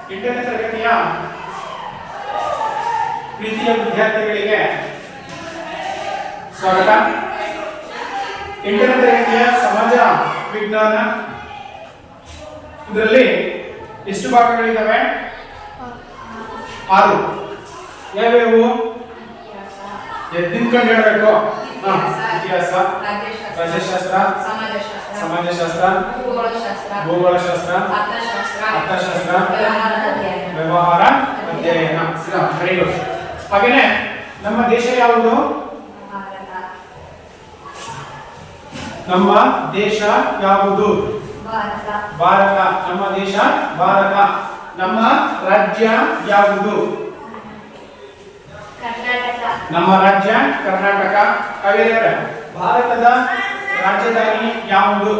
8ನೇ ತರಗತಿಯ ಪ್ರೀತಿಯ ವಿದ್ಯಾರ್ಥಿಗಳಿಗೆ ಸ್ವಾಗತ. 8ನೇ ತರಗತಿಯ ಸಮಾಜ ವಿಜ್ಞಾನ ಇದರಲ್ಲಿ ಎಷ್ಟು ಭಾಗಗಳಿದ್ದಾವೆ? 6. ಯಾವ್ಯಾವು? ನಿಂತ್ಕೊಂಡು ಹೇಳ್ಬೇಕು. ಇತಿಹಾಸ, ರಾಜ್ಯಶಾಸ್ತ್ರ, ಸಮಾಜಶಾಸ್ತ್ರ, ಭೂಗೋಳಶಾಸ್ತ್ರ, ಅರ್ಥಶಾಸ್ತ್ರ, ವ್ಯವಹಾರ ಅಧ್ಯಯನ. Very good. ಹಾಗೇನೆ ನಮ್ಮ ದೇಶ ಯಾವುದು? ನಮ್ಮ ದೇಶ ಯಾವುದು? ಭಾರತ. ನಮ್ಮ ದೇಶ ಭಾರತ. ನಮ್ಮ ರಾಜ್ಯ ಯಾವುದು? ನಮ್ಮ ರಾಜ್ಯ ಕರ್ನಾಟಕ. ಹಾಗಾದರೆ ಭಾರತದ ರಾಜಧಾನಿ ಯಾವುದು?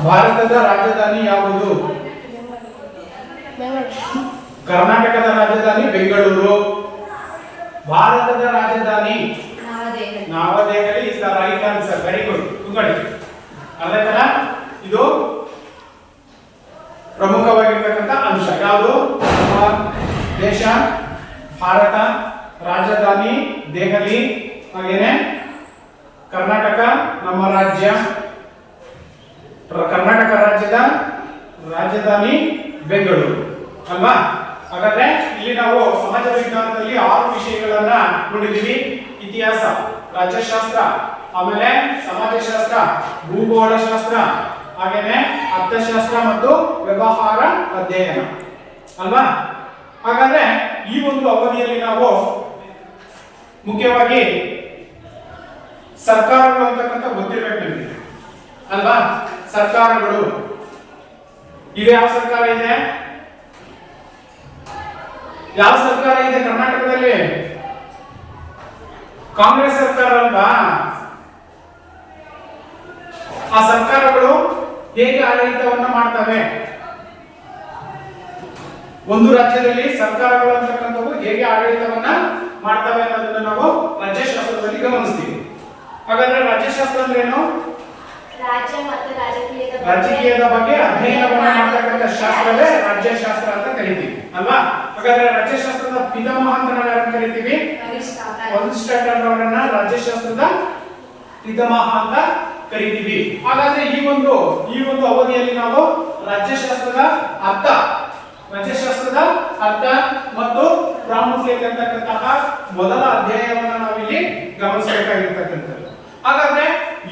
ಭಾರತದ ರಾಜಧಾನಿ ಯಾವುದು? ಕರ್ನಾಟಕದ ರಾಜಧಾನಿ ಬೆಂಗಳೂರು. ಭಾರತದ ರಾಜಧಾನಿ ನವದೆಹಲಿ is the right answer. Very good. ಕುಂಗಡಿ ಅಲ್ಲೈತಲ್ಲ, ಇದು ಪ್ರಮುಖವಾಗಿರ್ತಕ್ಕಂಥ ಅಂಶ. ಯಾವುದು? ನಮ್ಮ ದೇಶ ಭಾರತ, ರಾಜಧಾನಿ ದೆಹಲಿ, ಹಾಗೇನೆ ಕರ್ನಾಟಕ ನಮ್ಮ ರಾಜ್ಯ, ಕರ್ನಾಟಕ ರಾಜ್ಯದ ರಾಜಧಾನಿ ಬೆಂಗಳೂರು ಅಲ್ವಾ? ಹಾಗಾದ್ರೆ ಇಲ್ಲಿ ನಾವು ಸಮಾಜ ವಿಜ್ಞಾನದಲ್ಲಿ 6 ವಿಷಯಗಳನ್ನ ನೋಡಿದೀವಿ. ಇತಿಹಾಸ, ರಾಜ್ಯಶಾಸ್ತ್ರ, ಆಮೇಲೆ ಸಮಾಜಶಾಸ್ತ್ರ, ಭೂಗೋಳಶಾಸ್ತ್ರ, ಹಾಗೇನೆ ಅರ್ಥಶಾಸ್ತ್ರ ಮತ್ತು ವ್ಯವಹಾರ ಅಧ್ಯಯನ ಅಲ್ವಾ? ಹಾಗಾದ್ರೆ ಈ ಒಂದು ಅವಧಿಯಲ್ಲಿ ನಾವು ಮುಖ್ಯವಾಗಿ ಸರ್ಕಾರಗಳು ಅಂತಕ್ಕಂಥ ಗೊತ್ತಿರಬೇಕು ನಿಮಗೆ ಅಲ್ವಾ? ಸರ್ಕಾರಗಳು ಈಗ ಯಾವ ಸರ್ಕಾರ ಇದೆ? ಯಾವ ಸರ್ಕಾರ ಇದೆ ಕರ್ನಾಟಕದಲ್ಲಿ? ಕಾಂಗ್ರೆಸ್ ಸರ್ಕಾರ ಅಲ್ವಾ? ಆ ಸರ್ಕಾರಗಳು ಹೇಗೆ ಆಡಳಿತವನ್ನ ಮಾಡ್ತವೆ? ಒಂದು ರಾಜ್ಯದಲ್ಲಿ ಸರ್ಕಾರಗಳು ಅಂತಕ್ಕಂಥವು ಹೇಗೆ ಆಡಳಿತವನ್ನ ಮಾಡ್ತವೆ ಅನ್ನೋದನ್ನ ನಾವು ರಾಜ್ಯಶಾಸ್ತ್ರದಲ್ಲಿ ಗಮನಿಸ್ತೀವಿ. ಹಾಗಾದ್ರೆ ರಾಜ್ಯಶಾಸ್ತ್ರ ಅಂದ್ರೆ ಏನು? ರಾಜಕೀಯದ ಬಗ್ಗೆ ಅಧ್ಯಯನವನ್ನ ಮಾಡ್ತಕ್ಕಂಥ ಶಾಸ್ತ್ರವೇ ರಾಜ್ಯಶಾಸ್ತ್ರ ಅಂತ ಕರಿತೀವಿ ಅಲ್ವಾ? ಹಾಗಾದ್ರೆ ರಾಜ್ಯಶಾಸ್ತ್ರದ ಪಿತಾಮಹ ಅಂತ ನಾವು ಯಾರನ್ನ ಕರಿತೀವಿ? ಅರಿಸ್ಟಾಟಲ್ ಅವರನ್ನ ರಾಜ್ಯಶಾಸ್ತ್ರದ ಪಿತಾಮಹ ಅಂತ ಕರಿತೀವಿ. ಹಾಗಾದ್ರೆ ಈ ಒಂದು ಅವಧಿಯಲ್ಲಿ ನಾವು ರಾಜ್ಯಶಾಸ್ತ್ರದ ಅರ್ಥ ಮತ್ತು ಪ್ರಾಮುಖ್ಯತೆ ಅಂತಕ್ಕಂತಹ ಮೊದಲ ಅಧ್ಯಾಯವನ್ನ ನಾವಿಲ್ಲಿ ಗಮನಿಸಬೇಕಾಗಿರ್ತಕ್ಕಂಥದ್ದು. ಹಾಗಾದ್ರೆ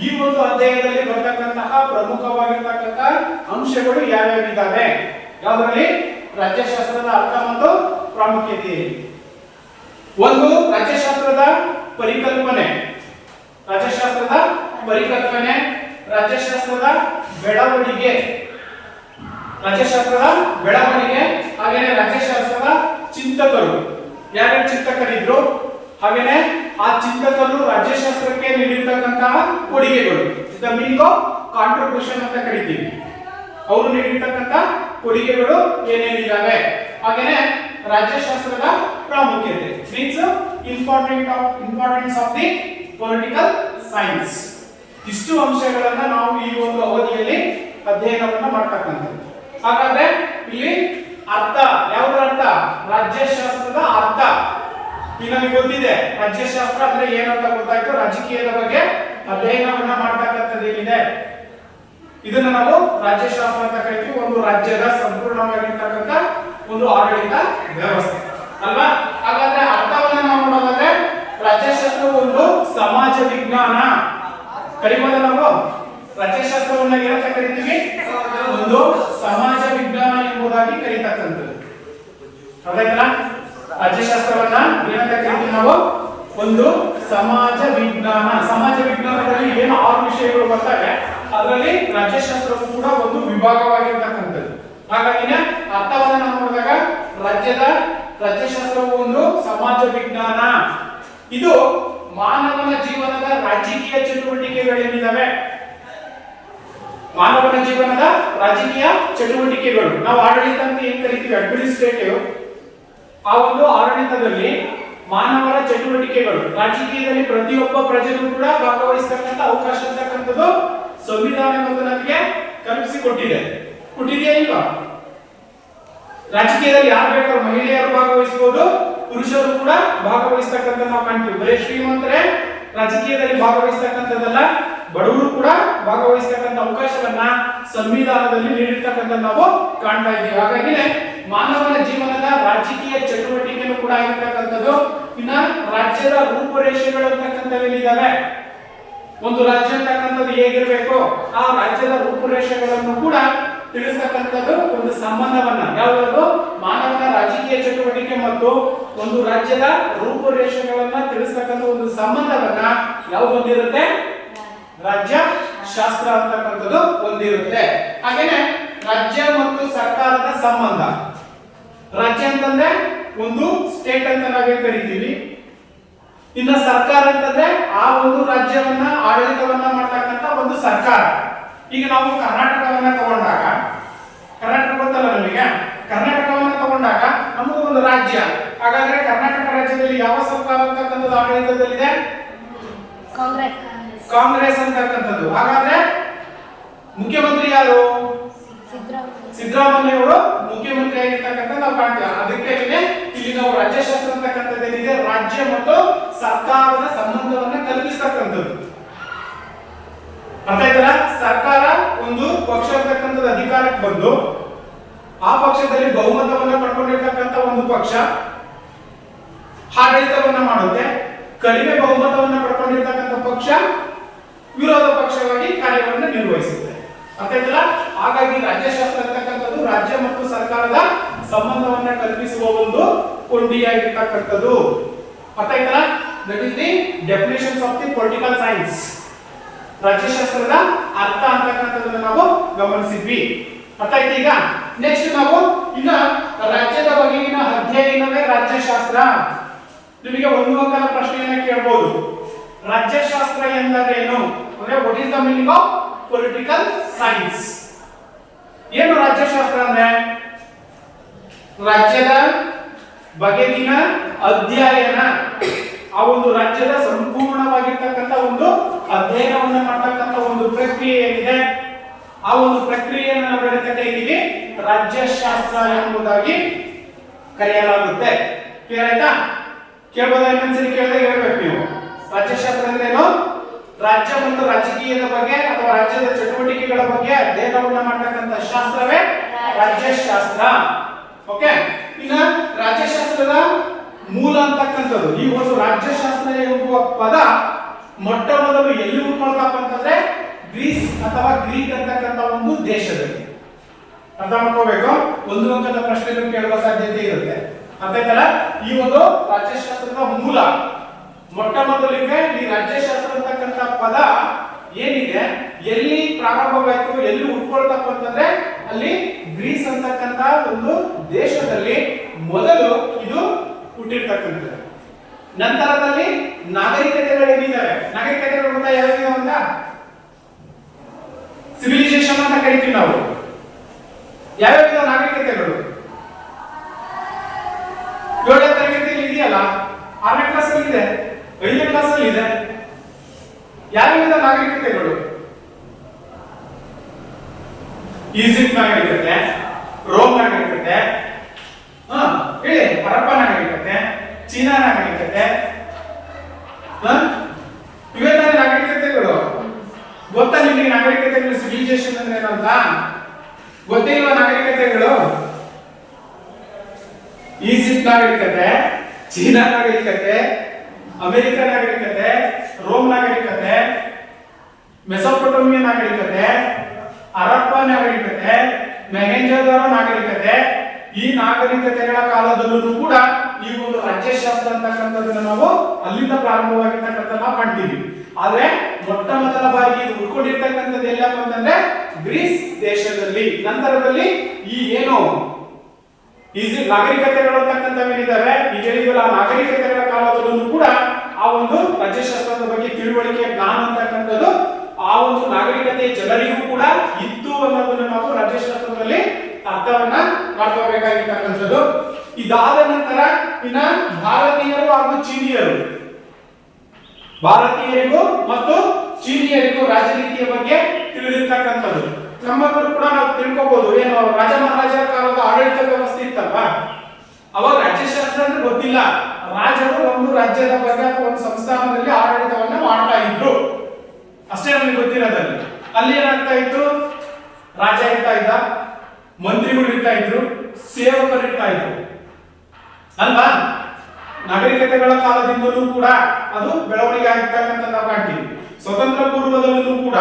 ಈ ಒಂದು ಅಧ್ಯಾಯದಲ್ಲಿ ಬರ್ತಕ್ಕಂತಹ ಪ್ರಮುಖವಾಗಿರ್ತಕ್ಕಂಥ ಅಂಶಗಳು ಯಾವ್ಯಾವಿದ್ದಾವೆ? ಯಾವ್ದ್ರಲ್ಲಿ? ರಾಜ್ಯಶಾಸ್ತ್ರದ ಅರ್ಥ ಮತ್ತು ಪ್ರಾಮುಖ್ಯತೆಯಲ್ಲಿ. ಒಂದು ರಾಜ್ಯಶಾಸ್ತ್ರದ ಪರಿಕಲ್ಪನೆ, ರಾಜ್ಯಶಾಸ್ತ್ರದ ಬೆಳವಣಿಗೆ, ಹಾಗೇನೆ ರಾಜ್ಯಶಾಸ್ತ್ರದ ಚಿಂತಕರು, ಯಾರ್ಯಾರು ಚಿಂತಕರಿದ್ರು, ಹಾಗೇನೆ ಆ ಚಿಂತಕರು ರಾಜ್ಯಶಾಸ್ತ್ರಕ್ಕೆ ನೀಡಿರ್ತಕ್ಕಂತಹ ಕೊಡುಗೆಗಳು, ದ ಮೀನಿಂಗ್ ಆಫ್ ಕಾಂಟ್ರಿಬ್ಯೂಷನ್ ಅಂತ ಕರಿತೀವಿ. ಅವರು ನೀಡಿರ್ತಕ್ಕಂಥ ಕೊಡುಗೆಗಳು ಏನೇನಿದಾವೆ, ಹಾಗೇನೆ ರಾಜ್ಯಶಾಸ್ತ್ರದ ಪ್ರಾಮುಖ್ಯತೆ, means importance of the political science. ಇಷ್ಟು ಅಂಶಗಳನ್ನ ನಾವು ಈ ಒಂದು ಅವಧಿಯಲ್ಲಿ ಅಧ್ಯಯನವನ್ನ ಮಾಡ್ತಕ್ಕಂಥದ್ದು. ಹಾಗಾದ್ರೆ ಇಲ್ಲಿ ಅರ್ಥ, ಯಾವುದರ ಅರ್ಥ? ರಾಜ್ಯಶಾಸ್ತ್ರದ ಅರ್ಥ. ಈಗ ನಮಗೆ ಗೊತ್ತಿದೆ ರಾಜ್ಯಶಾಸ್ತ್ರ ಅಂದ್ರೆ ಏನಂತ ಗೊತ್ತಾಯ್ತು. ರಾಜಕೀಯದ ಬಗ್ಗೆ ಅಧ್ಯಯನವನ್ನ ಮಾಡ್ತಕ್ಕಂಥದ್ದು ಏನಿದೆ ಇದನ್ನ ನಾವು ರಾಜ್ಯಶಾಸ್ತ್ರ ಅಂತ ಕರಿತೀವಿ. ಒಂದು ರಾಜ್ಯದ ಸಂಪೂರ್ಣವಾಗಿರ್ತಕ್ಕಂಥ ಒಂದು ಆಡಳಿತ ವ್ಯವಸ್ಥೆ ಅಲ್ವಾ? ಹಾಗಾದ್ರೆ ಅರ್ಥವನ್ನ ನಾವು ನೋಡೋದಾದ್ರೆ ರಾಜ್ಯಶಾಸ್ತ್ರ ಒಂದು ಸಮಾಜ ವಿಜ್ಞಾನ. ಕರಿಬೋದ ನಾವು ರಾಜ್ಯಶಾಸ್ತ್ರವನ್ನ ಏನಂತ ಕರಿತೀವಿ? ಒಂದು ಸಮಾಜ ವಿಜ್ಞಾನ ಎಂಬುದಾಗಿ ಕರೀತಕ್ಕಂಥದ್ದು. ಹೌದಾಯ್ತಲ್ಲ? ರಾಜ್ಯಶಾಸ್ತ್ರವನ್ನ ಏನಂತ ಕರಿತೀವಿ ನಾವು? ಒಂದು ಸಮಾಜ ವಿಜ್ಞಾನ. ಸಮಾಜ ವಿಜ್ಞಾನದಲ್ಲಿ ಏನು 6 ವಿಷಯಗಳು ಬರ್ತವೆ, ಅದರಲ್ಲಿ ರಾಜ್ಯಶಾಸ್ತ್ರವು ಕೂಡ ಒಂದು ವಿಭಾಗವಾಗಿರ್ತಕ್ಕಂಥದ್ದು. ಹಾಗಾಗಿನೇ ಅರ್ಥವನ್ನ ನಾವು ನೋಡಿದಾಗ ರಾಜ್ಯಶಾಸ್ತ್ರವು ಒಂದು ಸಮಾಜ ವಿಜ್ಞಾನ. ಇದು ಮಾನವನ ಜೀವನದ ರಾಜಕೀಯ ಚಟುವಟಿಕೆಗಳೇನಿದಾವೆ, ಮಾನವನ ಜೀವನದ ರಾಜಕೀಯ ಚಟುವಟಿಕೆಗಳು, ನಾವು ಆಡಳಿತ ಅಂತ ಏನ್ ಕರಿತೀವಿ, ಅಡ್ಮಿನಿಸ್ಟ್ರೇಟಿವ್, ಆ ಒಂದು ಆಡಳಿತದಲ್ಲಿ ಮಾನವರ ಚಟುವಟಿಕೆಗಳು, ರಾಜಕೀಯದಲ್ಲಿ ಪ್ರತಿಯೊಬ್ಬ ಪ್ರಜೆಗೂ ಕೂಡ ಭಾಗವಹಿಸತಕ್ಕಂತ ಅವಕಾಶ ಇರತಕ್ಕಂತ ಸಂವಿಧಾನ ಮತ್ತು ನಮಗೆ ಕೊಟ್ಟಿದೆಯಾ ಇಲ್ವಾ? ರಾಜಕೀಯದಲ್ಲಿ ಯಾರು ಬೇಕಾದ್ರೂ ಮಹಿಳೆಯರು ಭಾಗವಹಿಸಬಹುದು, ಪುರುಷರು ಕೂಡ ಭಾಗವಹಿಸ್ತಕ್ಕಂಥ ನಾವು ಕಾಣ್ತೀವಿ. ಬರೀ ಶ್ರೀಮಂತರೇ ರಾಜಕೀಯದಲ್ಲಿ ಭಾಗವಹಿಸ್ತಕ್ಕಂಥದ್ದಲ್ಲ, ಬಡವರು ಕೂಡ ಭಾಗವಹಿಸ್ತಕ್ಕಂಥ ಅವಕಾಶವನ್ನ ಸಂವಿಧಾನದಲ್ಲಿ ನೀಡಿರ್ತಕ್ಕಂಥ ನಾವು ಕಾಣ್ತಾ ಇದ್ದೀವಿ. ಹಾಗಾಗಿ ಮಾನವನ ಜೀವನದ ರಾಜಕೀಯ ಚಟುವಟಿಕೆಗಳು ಕೂಡ ಆಗಿರ್ತಕ್ಕಂಥದ್ದು. ಇನ್ನ ರಾಜ್ಯದ ರೂಪುರೇಷೆಗಳು ಅಂತಕ್ಕಂಥವೇನಿದ್ದಾವೆ, ಒಂದು ರಾಜ್ಯ ಅಂತಕ್ಕಂಥದ್ದು ಹೇಗಿರಬೇಕು, ಆ ರಾಜ್ಯದ ರೂಪುರೇಷೆಗಳನ್ನು ಕೂಡ ತಿಳಿಸ್ತಕ್ಕಂಥದ್ದು ಒಂದು ಸಂಬಂಧವನ್ನ, ಯಾವುದು ಮಾನವನ ರಾಜಕೀಯ ಚಟುವಟಿಕೆ ಮತ್ತು ಒಂದು ರಾಜ್ಯದ ರೂಪುರೇಷೆಗಳನ್ನ ತಿಳಿಸ್ತಕ್ಕಂಥ ಒಂದು ಸಂಬಂಧವನ್ನ ಯಾವುದು ಹೊಂದಿರುತ್ತೆ? ರಾಜ್ಯ ಶಾಸ್ತ್ರ ಅಂತಕ್ಕಂಥದ್ದು ಹೊಂದಿರುತ್ತೆ. ಹಾಗೇನೆ ರಾಜ್ಯ ಮತ್ತು ಸರ್ಕಾರದ ಸಂಬಂಧ. ರಾಜ್ಯ ಅಂತಂದ್ರೆ ಒಂದು ಸ್ಟೇಟ್ ಅಂತ ನಾವೇ ಕರಿತೀವಿ. ಇನ್ನು ಸರ್ಕಾರ ಅಂತಂದ್ರೆ ಆ ಒಂದು ರಾಜ್ಯವನ್ನ ಆಡಳಿತವನ್ನ ಮಾಡ್ತಕ್ಕಂಥ ಒಂದು ಸರ್ಕಾರ. ಈಗ ನಾವು ಕರ್ನಾಟಕವನ್ನ ತಗೊಂಡಾಗ, ಕರ್ನಾಟಕ ಗೊತ್ತಲ್ಲ ನಮಗೆ, ಕರ್ನಾಟಕವನ್ನ ತಗೊಂಡಾಗ ನಮ್ಮದು ಒಂದು ರಾಜ್ಯ. ಹಾಗಾದ್ರೆ ಕರ್ನಾಟಕ ರಾಜ್ಯದಲ್ಲಿ ಯಾವ ಸರ್ಕಾರ ಅಂತಕ್ಕಂಥದ್ದು ಆಡಳಿತದಲ್ಲಿದೆ? ಕಾಂಗ್ರೆಸ್ ಅಂತಕ್ಕಂಥದ್ದು. ಹಾಗಾದ್ರೆ ಮುಖ್ಯಮಂತ್ರಿ ಯಾರು? ಸಿದ್ದರಾಮಯ್ಯ ಅವರು ಮುಖ್ಯಮಂತ್ರಿ ಆಗಿರ್ತಕ್ಕಂಥ ನಾವು ಕಾಣ್ತೀವಿ. ಅದಕ್ಕೆ ಇಲ್ಲಿ ನಾವು ರಾಜ್ಯಶಾಸ್ತ್ರ ಅಂತಕ್ಕಂಥದ್ದು ಏನಿದೆ, ರಾಜ್ಯ ಮತ್ತು ಸರ್ಕಾರದ ಸಂಬಂಧವನ್ನ ಕಲ್ಪಿಸ್ತಕ್ಕಂಥದ್ದು. ಅರ್ಥ ಆಯ್ತಲ್ಲ? ಸರ್ಕಾರ ಒಂದು ಪಕ್ಷ ಅಂತಕ್ಕಂಥದ್ದು ಅಧಿಕಾರಕ್ಕೆ ಬಂದು ಆ ಪಕ್ಷದಲ್ಲಿ ಬಹುಮತವನ್ನ ಪಡ್ಕೊಂಡಿರ್ತಕ್ಕಂಥ ಒಂದು ಪಕ್ಷ ಆಡಳಿತವನ್ನ ಮಾಡುತ್ತೆ. ಕಡಿಮೆ ಬಹುಮತವನ್ನ ಪಡ್ಕೊಂಡಿರ್ತಕ್ಕಂಥ ಪಕ್ಷ ವಿರೋಧ ಪಕ್ಷವಾಗಿ ಕಾರ್ಯವನ್ನು ನಿರ್ವಹಿಸುತ್ತೆ. ಅರ್ಥ ಆಯ್ತಲ್ಲ? ಹಾಗಾಗಿ ರಾಜ್ಯಶಾಸ್ತ್ರ ಅಂತಕ್ಕಂಥದ್ದು ರಾಜ್ಯ ಮತ್ತು ಸರ್ಕಾರದ ಸಂಬಂಧವನ್ನ ಕಲ್ಪಿಸುವ ಒಂದು ಕೊಂಡಿಯಾಗಿರ್ತಕ್ಕಂಥದ್ದು. ಅರ್ಥ ಆಯ್ತಲ್ಲ? That is the definitions of the political science. ರಾಜ್ಯಶಾಸ್ತ್ರದ ಅರ್ಥ ಅಂತಕ್ಕಂಥದ್ದನ್ನ ನಾವು ಗಮನಿಸಿದ್ವಿ. ಅರ್ಥ ಆಯ್ತು? ಈಗ ನೆಕ್ಸ್ಟ್ ನಾವು ಇನ್ನ ರಾಜ್ಯದ ಬಗೆಗಿನ ಅಧ್ಯಯನವೇ ರಾಜ್ಯಶಾಸ್ತ್ರ. ನಿಮಗೆ ಒಂದು ಅಂಕದ ಪ್ರಶ್ನೆಯನ್ನ ಕೇಳಬಹುದು. ರಾಜ್ಯಶಾಸ್ತ್ರ ಎಂದರೇನು ಅಂದ್ರೆ what is the meaning of political science? ಏನು ರಾಜ್ಯಶಾಸ್ತ್ರ ಅಂದ್ರೆ? ರಾಜ್ಯದ ಬಗೆಗಿನ ಅಧ್ಯಯನ, ಆ ಒಂದು ರಾಜ್ಯದ ಸಂಪೂರ್ಣವಾಗಿರ್ತಕ್ಕಂಥ ಒಂದು ಅಧ್ಯಯನವನ್ನು ಮಾಡತಕ್ಕಂಥ ಒಂದು ಪ್ರಕ್ರಿಯೆ ಏನಿದೆ, ಆ ಒಂದು ಪ್ರಕ್ರಿಯೆಯನ್ನು ನಾವು ಕರೀತೀವಿ ರಾಜ್ಯಶಾಸ್ತ್ರ ಎಂಬುದಾಗಿ ಕರೆಯಲಾಗುತ್ತೆ. ಕ್ಲಿಯರ್ ಆಯ್ತಾ? ಕೇಳಬಹುದಾ? ಇನ್ನೊಂದ್ಸರಿ ಕೇಳಿದಾಗ ಹೇಳ್ಬೇಕು ನೀವು. ರಾಜ್ಯಶಾಸ್ತ್ರ ಅಂದ್ರೆ ಏನು? ರಾಜ್ಯ ಮತ್ತು ರಾಜಕೀಯದ ಬಗ್ಗೆ ಅಥವಾ ರಾಜ್ಯದ ಚಟುವಟಿಕೆಗಳ ಬಗ್ಗೆ ಅಧ್ಯಯನವನ್ನ ಮಾಡತಕ್ಕಂಥ ಶಾಸ್ತ್ರವೇ ರಾಜ್ಯಶಾಸ್ತ್ರ. ಓಕೆ. ಇನ್ನ ರಾಜ್ಯಶಾಸ್ತ್ರದ ಮೂಲ ಅಂತಕ್ಕಂಥದ್ದು, ಈ ಒಂದು ರಾಜ್ಯಶಾಸ್ತ್ರ ಎಂಬುವ ಪದ ಮೊಟ್ಟ ಮೊದಲು ಎಲ್ಲಿ ಉಟ್ಕೊಳ್ತಪ್ಪ ಅಂತಂದ್ರೆ ಗ್ರೀಸ್ ಅಥವಾ ಗ್ರೀಕ್ ಅಂತಕ್ಕಂಥ ಒಂದು ದೇಶದಲ್ಲಿ. ಅರ್ಥ ಮಾಡ್ಕೋಬೇಕು. ಒಂದು ಅಂಕದ ಪ್ರಶ್ನೆಗಳು ಕೇಳುವ ಸಾಧ್ಯತೆ ಇರುತ್ತೆ. ಅರ್ಥ ಆಯ್ತಲ್ಲ? ಈ ಒಂದು ರಾಜ್ಯಶಾಸ್ತ್ರದ ಮೂಲ ಮೊಟ್ಟ ಮೊದಲಿಗೆ ಈ ರಾಜ್ಯಶಾಸ್ತ್ರ ಅಂತಕ್ಕಂಥ ಪದ ಏನಿದೆ ಎಲ್ಲಿ ಪ್ರಾರಂಭವಾಯಿತು, ಎಲ್ಲಿ ಉಟ್ಕೊಳ್ತಪ್ಪ ಅಂತಂದ್ರೆ ಅಲ್ಲಿ ಗ್ರೀಸ್ ಅಂತಕ್ಕಂಥ ಒಂದು ದೇಶದಲ್ಲಿ ಮೊದಲು ಇದು ಹುಟ್ಟಿರ್ತಕ್ಕಂಥದ್ದು. ನಂತರದಲ್ಲಿ ನಾಗರಿಕತೆಗಳು ಏನಿದ್ದಾವೆ, ನಾಗರಿಕತೆಗಳು ಅಂತ ಯಾವ್ಯಾವ ಅಂತ ಸಿವಿಲೈಸೇಷನ್ ಅಂತ ಕರಿತೀವಿ ನಾವು. ಯಾವ್ಯಾವ ನಾಗರಿಕತೆಗಳು? 7ನೇ ತರಗತಿಯಲ್ಲಿ ಇದೆಯಲ್ಲ, 6ನೇ ಕ್ಲಾಸ್ ಅಲ್ಲಿ ಇದೆ, 5ನೇ ಕ್ಲಾಸ್ ಅಲ್ಲಿ ಇದೆ. ಯಾವ್ಯಾವ ನಾಗರಿಕತೆಗಳು? ಈಜಿಪ್ಟ್ ನಾಗರಿಕತೆ, ರೋಮ್ ನಾಗರಿಕತೆ, ಹೇಳಿ, ಹರಪ್ಪ ನಾಗರಿಕತೆ, ಚೀನಾ ನಾಗರಿಕತೆ, ಇವೇ ತಾನೇ ನಾಗರಿಕತೆಗಳು. ಗೊತ್ತಾ ನಿಮಗೆ ನಾಗರಿಕತೆಗಳು? ಸಿವಿಲೈಸೇಷನ್ ಅಂದ್ರೆ ಏನಂತ ಗೊತ್ತೇ ಇಲ್ವಾ ನಾಗರಿಕತೆಗಳು? ಈಜಿಪ್ಟ್ ನಾಗರಿಕತೆ, ಚೀನಾ ನಾಗರಿಕತೆ, ಅಮೆರಿಕ ನಾಗರಿಕತೆ, ರೋಮ್ ನಾಗರಿಕತೆ, ಮೆಸೊಪೊಟೇಮಿಯಾ ನಾಗರಿಕತೆ, ಹರಪ್ಪ ನಾಗರಿಕತೆ, ಮೊಹೆಂಜೊದಾರೋ ನಾಗರಿಕತೆ. ಈ ನಾಗರಿಕತೆಗಳ ಕಾಲದಲ್ಲೂ ಕೂಡ ಈ ಒಂದು ರಾಜ್ಯಶಾಸ್ತ್ರ ಅಂತಕ್ಕಂಥದ್ದನ್ನ ನಾವು ಅಲ್ಲಿಂದ ಪ್ರಾರಂಭವಾಗಿರ್ತಕ್ಕಂಥ ನಾವು ಕಾಣ್ತೀವಿ. ಆದ್ರೆ ಮೊಟ್ಟ ಮೊದಲ ಬಾರಿಗೆ ಇದು ಉಟ್ಕೊಂಡಿರ್ತಕ್ಕಂಥದ್ದು ಎಲ್ಲಪ್ಪ ಅಂತಂದ್ರೆ ಗ್ರೀಸ್ ದೇಶದಲ್ಲಿ. ನಂತರದಲ್ಲಿ ಈ ಏನು ಈಜಿಪ್ಟ್ ನಾಗರಿಕತೆಗಳು ಅಂತಕ್ಕಂಥವೇನಿದ್ದಾವೆ, ಈಗ ಹೇಳಿದ್ವಲ್ಲ, ಆ ನಾಗರಿಕತೆಗಳ ಕಾಲದಲ್ಲೂ ಕೂಡ ಆ ಒಂದು ರಾಜ್ಯಶಾಸ್ತ್ರದ ಬಗ್ಗೆ ತಿಳುವಳಿಕೆ, ಜ್ಞಾನ ಅಂತಕ್ಕಂಥದ್ದು ಆ ಒಂದು ನಾಗರಿಕತೆ ಜನರಿಗೂ ಕೂಡ ಇತ್ತು ಅನ್ನೋದನ್ನ ನಾವು ರಾಜ್ಯಶಾಸ್ತ್ರದಲ್ಲಿ ಅರ್ಥವನ್ನ ಮಾಡ್ಕೋಬೇಕಾಗಿರ್ತಕ್ಕಂಥದ್ದು. ಇದಾದ ನಂತರ ಇನ್ನ ಭಾರತೀಯರು ಹಾಗೂ ಚೀನಿಯರು, ಭಾರತೀಯರಿಗೂ ಮತ್ತು ಚೀನಿಯರಿಗೂ ರಾಜನೀತಿಯ ಬಗ್ಗೆ ತಿಳಿದಿರ್ತಕ್ಕಂಥದ್ದು. ನಮ್ಮಲ್ಲೂ ಕೂಡ ನಾವು ತಿಳ್ಕೊಬಹುದು, ಏನು ರಾಜ ಮಹಾರಾಜರ ಕಾಲದ ಆಡಳಿತ ವ್ಯವಸ್ಥೆ ಇತ್ತಲ್ವಾ, ಅವಾಗ ರಾಜ್ಯಶಾಸ್ತ್ರ ಅಂದ್ರೆ ಗೊತ್ತಿಲ್ಲ. ರಾಜರು ಒಂದು ರಾಜ್ಯದ ಬಗ್ಗೆ ಅಥವಾ ಒಂದು ಸಂಸ್ಥಾನದಲ್ಲಿ ಆಡಳಿತವನ್ನ ಮಾಡ್ತಾ ಇದ್ರು ಅಷ್ಟೇ ನಮಗೆ ಗೊತ್ತಿರೋದಲ್ಲಿ. ಅಲ್ಲಿ ಏನಾಗ್ತಾ ಇತ್ತು, ರಾಜ ಇರ್ತಾ ಇದ್ದ, ಮಂತ್ರಿಗಳು ಇರ್ತಾ ಇದ್ರು, ಸೇವಕರು ಇರ್ತಾ ಇದ್ರು ಅಲ್ವಾ. ನಾಗರಿಕತೆಗಳ ಕಾಲದಿಂದಲೂ ಕೂಡ ಅದು ಬೆಳವಣಿಗೆ ಆಗಿರ್ತಕ್ಕಂಥ ನಾವು ಕಾಣ್ತೀವಿ. ಸ್ವತಂತ್ರ ಪೂರ್ವದಲ್ಲೂ ಕೂಡ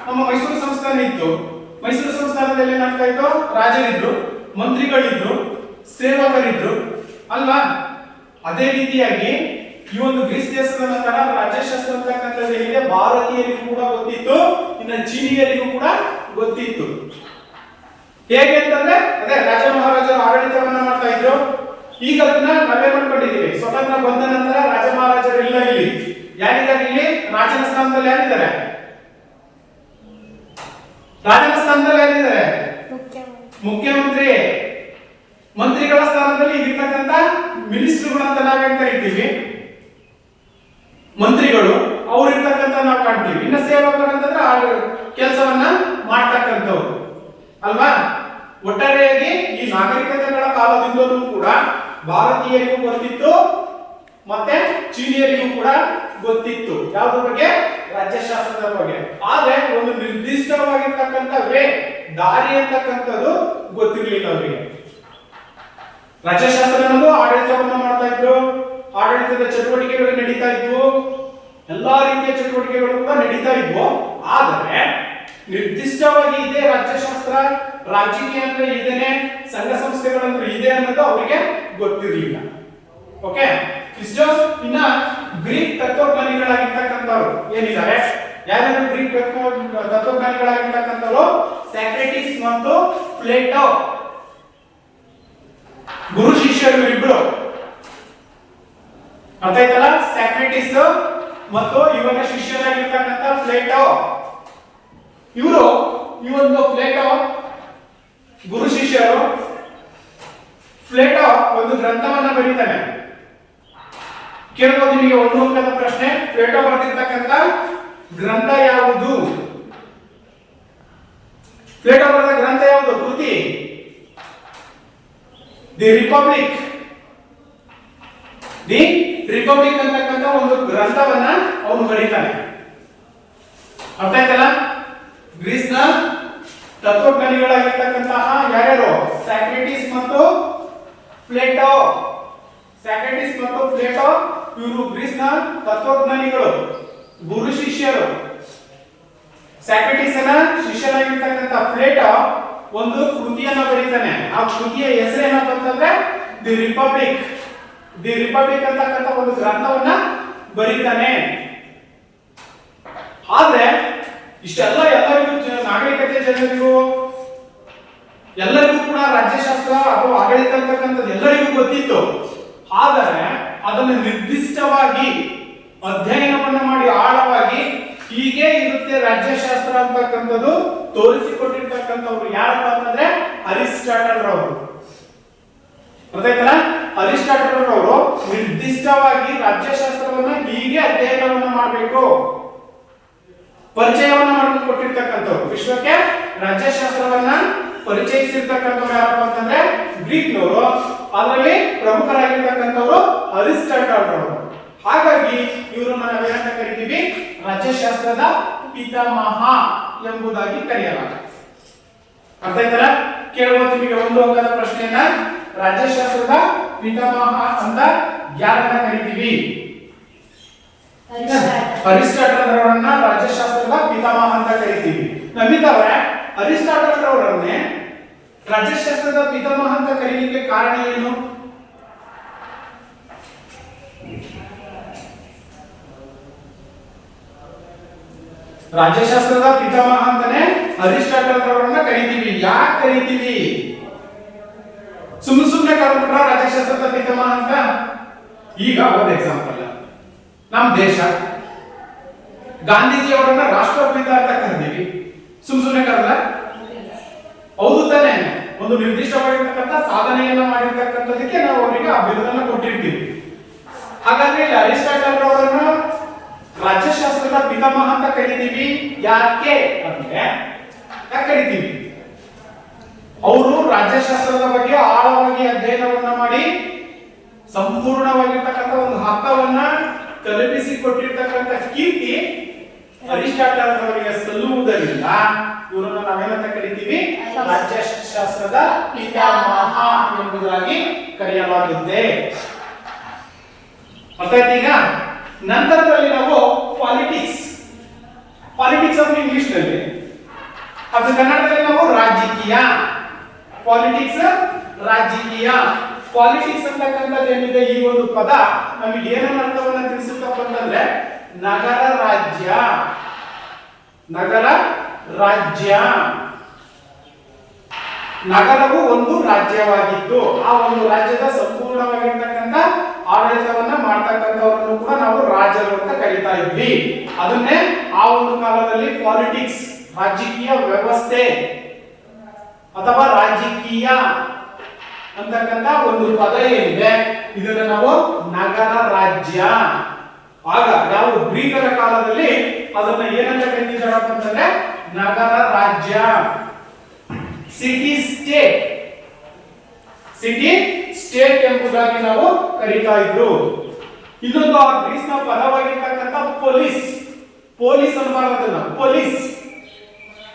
ನಮ್ಮ ಮೈಸೂರು ಸಂಸ್ಥಾನ ಇತ್ತು. ಮೈಸೂರು ಸಂಸ್ಥಾನದಲ್ಲಿ ಏನಾಗ್ತಾ ಇತ್ತು, ರಾಜರಿದ್ರು, ಮಂತ್ರಿಗಳಿದ್ರು, ಸೇವಕರಿದ್ರು ಅಲ್ವಾ. ಅದೇ ರೀತಿಯಾಗಿ ಈ ಒಂದು ಗ್ರೀಸ್ ದೇಶದ ನಂತರ ರಾಜ್ಯಶಾಸ್ತ್ರ ಅಂತಕ್ಕಂಥದ್ದು ಏನಿದೆ ಭಾರತೀಯರಿಗೂ ಕೂಡ ಗೊತ್ತಿತ್ತು, ಇನ್ನು ಚೀನಿಯರಿಗೂ ಕೂಡ ಗೊತ್ತಿತ್ತು. ಹೇಗೆ ಅಂತಂದ್ರೆ ಅದೇ ರಾಜ ಮಹಾರಾಜರು ಆಡಳಿತವನ್ನ ಮಾಡ್ತಾ ಇದ್ರು. ಈಗ ಅದನ್ನ ನಾವೇ ಮಾಡ್ಕೊಂಡಿದ್ದೀವಿ. ಸ್ವತಂತ್ರ ಬಂದ ನಂತರ ರಾಜ ಮಹಾರಾಜರು ಇಲ್ಲ, ಇಲ್ಲಿ ಯಾರಿದ್ದಾರೆ, ಇಲ್ಲಿ ರಾಜನ ಸ್ಥಾನದಲ್ಲಿ ಯಾರಿದ್ದಾರೆ, ರಾಜನ ಸ್ಥಾನದಲ್ಲಿ ಯಾರಿದ್ದಾರೆ, ಮುಖ್ಯಮಂತ್ರಿ. ಮಂತ್ರಿಗಳ ಸ್ಥಾನದಲ್ಲಿ ಇರ್ತಕ್ಕಂಥ ಮಿನಿಸ್ಟರ್ಗಳು ಅಂತ ನಾವೇನ್ ಕರಿತೀವಿ, ಮಂತ್ರಿಗಳು ಅವ್ರು ಇರ್ತಕ್ಕಂಥ ನಾವು ಕಾಣ್ತೀವಿ. ಇನ್ನು ಸೇವಕರು ಅಂತಂದ್ರೆ ಕೆಲಸವನ್ನ ಮಾಡ್ತಕ್ಕಂಥವ್ರು ಅಲ್ವಾ. ಒಟ್ಟಾರೆಯಾಗಿ ಈ ನಾಗರಿಕತೆಗಳ ಕಾಲದಿಂದಲೂ ಕೂಡ ಭಾರತೀಯರಿಗೂ ಗೊತ್ತಿತ್ತು ಮತ್ತೆ ಚೀನಿಯರಿಗೂ ಕೂಡ ಗೊತ್ತಿತ್ತು ಯಾವುದ್ರ ಬಗ್ಗೆ, ರಾಜ್ಯಶಾಸ್ತ್ರದ ಬಗ್ಗೆ. ಆದ್ರೆ ಒಂದು ನಿರ್ದಿಷ್ಟವಾಗಿರ್ತಕ್ಕಂಥ ದಾರಿ ಅಂತಕ್ಕಂಥದ್ದು ಗೊತ್ತಿರಲಿಲ್ಲ ಅವರಿಗೆ. ರಾಜ್ಯಶಾಸ್ತ್ರ ಅನ್ನೋದು ಆಡಳಿತವನ್ನ ಮಾಡ್ತಾ ಇದ್ರು, ಆಡಳಿತದ ಚಟುವಟಿಕೆಗಳು ನಡೀತಾ ಇದ್ವು, ಎಲ್ಲಾ ರೀತಿಯ ಚಟುವಟಿಕೆಗಳು ಕೂಡ ನಡೀತಾ ಇದ್ವು. ಆದರೆ ನಿರ್ದಿಷ್ಟವಾಗಿ ಇದೆ ರಾಜ್ಯಶಾಸ್ತ್ರ, ರಾಜಕೀಯ ಅಂದ್ರೆ ಇದೇನೆ, ಸಂಘ ಸಂಸ್ಥೆಗಳಂದ್ರೆ ಇದೆ ಅನ್ನೋದು ಅವರಿಗೆ ಗೊತ್ತಿರಲಿಲ್ಲ. ಓಕೆ, ಇಷ್ಟು. ಇನ್ನ ಗ್ರೀಕ್ ತತ್ವಜ್ಞಾನಿಗಳಾಗಿರ್ತಕ್ಕಂಥವ್ರು ಏನಿದ್ದಾರೆ, ಯಾರು ಗ್ರೀಕ್ ತತ್ವಜ್ಞಾನಿಗಳಾಗಿರ್ತಕ್ಕಂಥವ್ರು, ಸಾಕ್ರೆಟಿಸ್ ಮತ್ತು ಪ್ಲೇಟೋ, ಗುರು ಶಿಷ್ಯರು ಇಬ್ರು. ಅರ್ಥ ಆಯ್ತಲ್ಲ, ಸಾಕ್ರೆಟಿಸ್ ಮತ್ತು ಇವನ ಶಿಷ್ಯರಾಗಿರ್ತಕ್ಕಂಥ ಪ್ಲೇಟೋ. ಇವರು ಈ ಒಂದು ಪ್ಲೇಟೋ ಗುರು ಶಿಷ್ಯರು. ಪ್ಲೇಟೋ ಒಂದು ಗ್ರಂಥವನ್ನ ಬರೀತಾನೆ. ಕೇಳಬಹುದು ನಿಮಗೆ ಒಂದು ಅಂಕದ ಪ್ರಶ್ನೆ, ಪ್ಲೇಟೋ ಬರೆದಿರ್ತಕ್ಕಂಥ ಗ್ರಂಥ ಯಾವುದು? ಪ್ಲೇಟೋ ಬರೆದ ಗ್ರಂಥ ಯಾವುದು? ಕೃತಿ ದಿ ರಿಪಬ್ಲಿಕ್. ದಿ ರಿಪಬ್ಲಿಕ್ ಅಂತಕ್ಕಂಥ ಒಂದು ಗ್ರಂಥವನ್ನ ಅವನು ಬರೀತಾನೆ. ಅರ್ಥ ಆಯ್ತಲ್ಲ. ಗ್ರೀಸ್ನ ತತ್ವಜ್ಞಾನಿಗಳಾಗಿರ್ತಕ್ಕಂತಹ ಯಾರ್ಯಾರು? ಸಾಕ್ರೆಟಿಸ್ ಮತ್ತು ಪ್ಲೇಟೋ. ಸಾಕ್ರೆಟಿಸ್ ಮತ್ತು ಪ್ಲೇಟೋ ಇವರು ಗ್ರೀಸ್ನ ತತ್ವಜ್ಞಾನಿಗಳು, ಗುರು ಶಿಷ್ಯರು. ಸಾಕ್ರೆಟಿಸ್ನ ಶಿಷ್ಯರಾಗಿರ್ತಕ್ಕಂಥ ಪ್ಲೇಟೋ ಒಂದು ಕೃತಿಯನ್ನ ಬರೀತಾನೆ. ಆ ಕೃತಿಯ ಹೆಸರೇನಪ್ಪ ಅಂತಂದ್ರೆ ದಿ ರಿಪಬ್ಲಿಕ್. ದಿ ರಿಪಬ್ಲಿಕ್ ಅಂತಕ್ಕಂಥ ಒಂದು ಗ್ರಂಥವನ್ನ ಬರೀತಾನೆ. ಆದ್ರೆ ಇಷ್ಟೆಲ್ಲ ಎಲ್ಲರಿಗೂ, ನಾಗರಿಕತೆ ಜನರಿಗೂ ಎಲ್ಲರಿಗೂ ಕೂಡ ರಾಜ್ಯಶಾಸ್ತ್ರ ಅಥವಾ ಆಡಳಿತ ಅಂತಕ್ಕಂಥದ್ದು ಎಲ್ಲರಿಗೂ ಗೊತ್ತಿತ್ತು. ಆದರೆ ಅದನ್ನು ನಿರ್ದಿಷ್ಟವಾಗಿ ಅಧ್ಯಯನವನ್ನ ಮಾಡಿ ಆಳವಾಗಿ ಹೀಗೆ ಇರುತ್ತೆ ರಾಜ್ಯಶಾಸ್ತ್ರ ಅಂತಕ್ಕಂಥದ್ದು ತೋರಿಸಿಕೊಟ್ಟಿರ್ತಕ್ಕಂಥವ್ರು ಯಾರಪ್ಪ ಅಂತಂದ್ರೆ ಅರಿಸ್ಟಾಟಲ್ ರವರು. ಗೊತ್ತಾಯ್ತಲ್ಲ, ಅರಿಸ್ಟಾಟಲ್ ರವರು ನಿರ್ದಿಷ್ಟವಾಗಿ ರಾಜ್ಯಶಾಸ್ತ್ರವನ್ನ ಹೀಗೆ ಅಧ್ಯಯನವನ್ನ ಮಾಡಬೇಕು, ಪರಿಚಯವನ್ನ ಮಾಡ್ಕೊಂಡು ಕೊಟ್ಟಿರ್ತಕ್ಕಂಥವ್ರು. ವಿಶ್ವಕ್ಕೆ ರಾಜ್ಯಶಾಸ್ತ್ರವನ್ನ ಪರಿಚಯಿಸಿರ್ತಕ್ಕಂಥವ್ರು ಯಾರಪ್ಪ ಅಂತಂದ್ರೆ ಗ್ರೀಕ್ನವರು. ಅದರಲ್ಲಿ ಪ್ರಮುಖರಾಗಿರ್ತಕ್ಕಂಥವ್ರು ಅರಿಸ್ಟಾಟಲ್ ರವರು. ಹಾಗಾಗಿ ಇವರನ್ನ ನಾವೇನಂತ ಕರಿತೀವಿ? ರಾಜ್ಯಶಾಸ್ತ್ರದ ಪಿತಾಮಹ ಎಂಬುದಾಗಿ ಕರೆಯಲಾಗುತ್ತೆ. ಅರ್ಥ ಆಯ್ತಲ್ಲ. ಕೇಳಬಹುದು ನಿಮಗೆ ಒಂದು ಅಂಕದ ಪ್ರಶ್ನೆಯನ್ನ, ರಾಜ್ಯಶಾಸ್ತ್ರದ ಪಿತಾಮಹ ಅಂತ ಯಾರನ್ನ ಕರಿತೀವಿ? ಅರಿಸ್ಟಾಟಲ್ ರವರನ್ನ ರಾಜ್ಯಶಾಸ್ತ್ರದ ಪಿತಾಮಹ ಅಂತ ಕರಿತೀವಿ. ನಮಿತವ್ರೆ, ಅರಿಸ್ಟಾಟಲ್ ರವರನ್ನೇ ರಾಜ್ಯಶಾಸ್ತ್ರದ ಪಿತಾಮಹ ಅಂತ ಕರೀಲಿಕ್ಕೆ ಕಾರಣ ಏನು? ರಾಜ್ಯಶಾಸ್ತ್ರದ ಪಿತಾಮಹ ಅಂತಾನೆ ಅರಿಸ್ಟಾಟಲ್ ರವರನ್ನ ಕರಿತೀವಿ. ಯಾಕೆ ಕರಿತೀವಿ? ಸುಮ್ಮನೆ ಕರ್ಬಿಟ್ರ ರಾಜ್ಯಶಾಸ್ತ್ರದ ಪಿತಾಮಹ ಅಂತ? ಈಗ ಒಂದು ಎಕ್ಸಾಂಪಲ್, ನಮ್ಮ ದೇಶ ಗಾಂಧೀಜಿ ಅವರನ್ನ ರಾಷ್ಟ್ರಪಿತ ಅಂತ ಕರೆದೀವಿ. ಸುಮ್ಮನೆ ಕರೆದ? ಹೌದು ತಾನೆ. ಒಂದು ನಿರ್ದಿಷ್ಟವಾಗಿರ್ತಕ್ಕಂಥ ಸಾಧನೆಯನ್ನ ಮಾಡಿರ್ತಕ್ಕಂಥದಕ್ಕೆ ನಾವು ಅವರಿಗೆ ಆ ಬಿರುದನ್ನ ಕೊಟ್ಟಿರ್ತೀವಿ. ಹಾಗಾದ್ರೆ ಇಲ್ಲಿ ಅರಿಸ್ಟಾಟಲ್ ಅವರನ್ನ ರಾಜ್ಯಶಾಸ್ತ್ರದ ಪಿತಾಮಹ ಅಂತ ಕರಿತೀವಿ. ಯಾಕೆ ಅಂದ್ರೆ ಯಾಕೆ ಕರಿತೀವಿ? ಅವರು ರಾಜ್ಯಶಾಸ್ತ್ರದ ಬಗ್ಗೆ ಆಳವಾಗಿ ಅಧ್ಯಯನವನ್ನ ಮಾಡಿ ಸಂಪೂರ್ಣವಾಗಿರ್ತಕ್ಕಂಥ ಒಂದು ಅರ್ಥವನ್ನ ತಲುಪಿಸಿ ಕೊಟ್ಟಿರ್ತಕ್ಕಂಥ ಕೀರ್ತಿ ಅರಿಸ್ಟಾಟಲ್ ಅವರಿಗೆ ಸಲ್ಲುವುದರಿಂದ ಇವರನ್ನು ನಾವೇನಂತ ಕರಿತೀವಿ? ರಾಜ್ಯಶಾಸ್ತ್ರದ ಪಿತಾಮಹ ಎಂಬುದಾಗಿ ಕರೆಯಲಾಗುತ್ತೆ. ಅರ್ಥಾಯ್ತು? ಈಗ ನಂತರದಲ್ಲಿ ನಾವು ಪಾಲಿಟಿಕ್ಸ್ ಅಂದ್ರೆ ಇಂಗ್ಲಿಷ್ ನಲ್ಲಿ, ಅದು ಕನ್ನಡದಲ್ಲಿ ನಾವು ರಾಜಕೀಯ. ಪಾಲಿಟಿಕ್ಸ್ ರಾಜಕೀಯ. ಪಾಲಿಟಿಕ್ಸ್ ಅಂತಕ್ಕಂಥದ್ದು ಏನಿದೆ, ಈ ಒಂದು ಪದ ನಮಗೆ ಏನನ್ನ ಅರ್ಥವನ್ನ ತಿಳಿಸುತ್ತಪ್ಪ ಅಂತಂದ್ರೆ ನಗರ ರಾಜ್ಯ. ನಗರ ರಾಜ್ಯ. ನಗರವು ಒಂದು ರಾಜ್ಯವಾಗಿತ್ತು. ಆ ಒಂದು ರಾಜ್ಯದ ಸಂಪೂರ್ಣವಾಗಿರ್ತಕ್ಕಂಥ ಆಡಳಿತವನ್ನ ಮಾಡ್ತಕ್ಕಂಥವ್ರನ್ನು ಕೂಡ ನಾವು ರಾಜರು ಅಂತ ಕರೀತಾ ಇದ್ವಿ. ಅದನ್ನೇ ಆ ಒಂದು ಕಾಲದಲ್ಲಿ ಪಾಲಿಟಿಕ್ಸ್, ರಾಜಕೀಯ ವ್ಯವಸ್ಥೆ ಅಥವಾ ರಾಜಕೀಯ ಅಂತಕ್ಕಂಥ ಒಂದು ಪದ ಏನಿದೆ, ಇದನ್ನ ನಾವು ನಗರ ರಾಜ್ಯ. ಆಗ ನಾವು ಗ್ರೀಕರ ಕಾಲದಲ್ಲಿ ಅದನ್ನ ಏನಂತ ಕರೀತಿದ್ದಾರಪ್ಪ ಅಂತಂದ್ರೆ ನಗರ ರಾಜ್ಯ, ಸಿಟಿ ಸ್ಟೇಟ್. ಸಿಟಿ ಸ್ಟೇಟ್ ಎಂಬುದಾಗಿ ನಾವು ಕರೀತಾ ಇದ್ರು. ಇನ್ನೊಂದು ಆ ಗ್ರೀಸ್ನ ಪದವಾಗಿರ್ತಕ್ಕಂಥ ಪೊಲೀಸ್. ಪೊಲೀಸ್ ಅನ್ನಬಾರದನ್ನ ಪೊಲೀಸ್.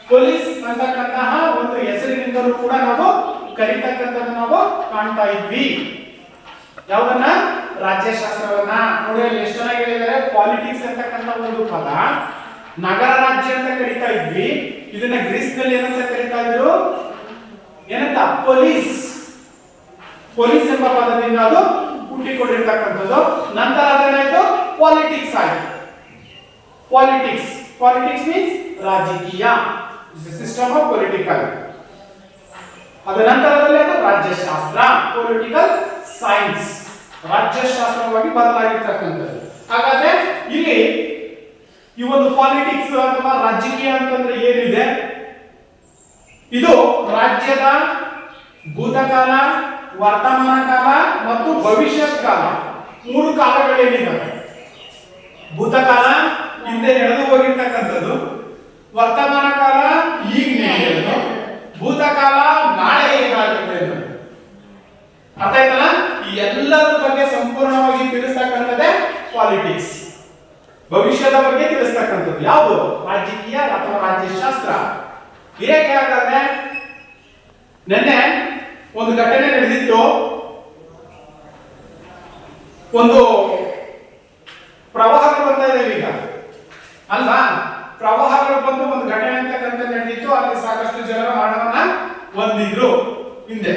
ಪೊಲೀಸ್ ಅಂತಕ್ಕಂತಹ ಒಂದು ಹೆಸರಿನಿಂದಲೂ ಕೂಡ ನಾವು ಕರೀತಕ್ಕಂಥದ್ದು ನಾವು ಕಾಣ್ತಾ ಇದ್ವಿ. ಯಾವ್ದನ್ನ? ರಾಜ್ಯಶಾಸ್ತ್ರವನ್ನ. ನೋಡಿ ಅಲ್ಲಿ ಎಷ್ಟು ಚೆನ್ನಾಗಿ ಹೇಳಿದ್ದಾರೆ. ಪಾಲಿಟಿಕ್ಸ್ ಅಂತಕ್ಕಂಥ ಒಂದು ಪದ ನಗರ ರಾಜ್ಯ ಅಂತ ಕರೀತಾ ಇದ್ವಿ. ಇದನ್ನ ಗ್ರೀಸ್ ನಲ್ಲಿ ಏನಂತ ಕರೀತಾ ಇದ್ರು? ಏನಂತ? ಪೊಲೀಸ್. ಪೊಲೀಸ್ ಎಂಬ ಪದದಿಂದ ಅದು ಹುಟ್ಟಿಕೊಂಡಿರ್ತಕ್ಕಂಥದ್ದು. ನಂತರ ಅದೇನಾಯ್ತು? ಪಾಲಿಟಿಕ್ಸ್ ಆಯ್ತು. ಪಾಲಿಟಿಕ್ಸ್. ಪಾಲಿಟಿಕ್ಸ್ ಮೀನ್ಸ್ ರಾಜಕೀಯ, ಸಿಸ್ಟಮ್ ಆಫ್ ಪೊಲಿಟಿಕಲ್. ಅದ ನಂತರದಲ್ಲಿ ಅದು ರಾಜ್ಯಶಾಸ್ತ್ರ, ಪೊಲಿಟಿಕಲ್ ಸೈನ್ಸ್, ರಾಜ್ಯಶಾಸ್ತ್ರವಾಗಿ ಬದಲಾಗಿರ್ತಕ್ಕಂಥದ್ದು. ಹಾಗಾದ್ರೆ ಇಲ್ಲಿ ಈ ಒಂದು ಪಾಲಿಟಿಕ್ಸ್ ಅಥವಾ ರಾಜಕೀಯ ಅಂತಂದ್ರೆ ಏನಿದೆ? ಇದು ರಾಜ್ಯದ ಭೂತಕಾಲ, ವರ್ತಮಾನ ಕಾಲ ಮತ್ತು ಭವಿಷ್ಯತ್ ಕಾಲ, ಮೂರು ಕಾಲಗಳೇನಿದ್ದಾವೆ. ಭೂತಕಾಲ ಹಿಂದೆ ನಡೆದು ಹೋಗಿರ್ತಕ್ಕಂಥದ್ದು, ವರ್ತಮಾನ ಕಾಲ ಈಗ ನಡೆಯೋದು, ಭೂತಕಾಲ ನಾಳೆ ಏನಾಗುತ್ತೆ ಅಂತ. ಅರ್ಥ ಆಯ್ತಲ್ಲ? ಈ ಎಲ್ಲರ ಬಗ್ಗೆ ಸಂಪೂರ್ಣವಾಗಿ ತಿಳಿಸ್ತಕ್ಕಂಥದ್ದೇ ಪಾಲಿಟಿಕ್ಸ್. ಭವಿಷ್ಯದ ಬಗ್ಗೆ ತಿಳಿಸ್ತಕ್ಕಂಥದ್ದು ಯಾವುದು? ರಾಜಕೀಯ ಅಥವಾ ರಾಜ್ಯಶಾಸ್ತ್ರ. ಹೇಗೆ ಹಾಗಾದ್ರೆ? ನಿನ್ನೆ ಒಂದು ಘಟನೆ ನಡೆದಿತ್ತು. ಒಂದು ಪ್ರವಾಹಗಳು ಬರ್ತಾ ಇದಾವೆ ಈಗ ಅಲ್ವಾ? ಪ್ರವಾಹಗಳು ಬಂದು ಒಂದು ಘಟನೆ ಅಂತಕ್ಕಂಥ ನಡೆದಿತ್ತು. ಅಲ್ಲಿ ಸಾಕಷ್ಟು ಜನರ ಮರಣವನ್ನ ಹೊಂದಿದ್ರು ಹಿಂದೆ.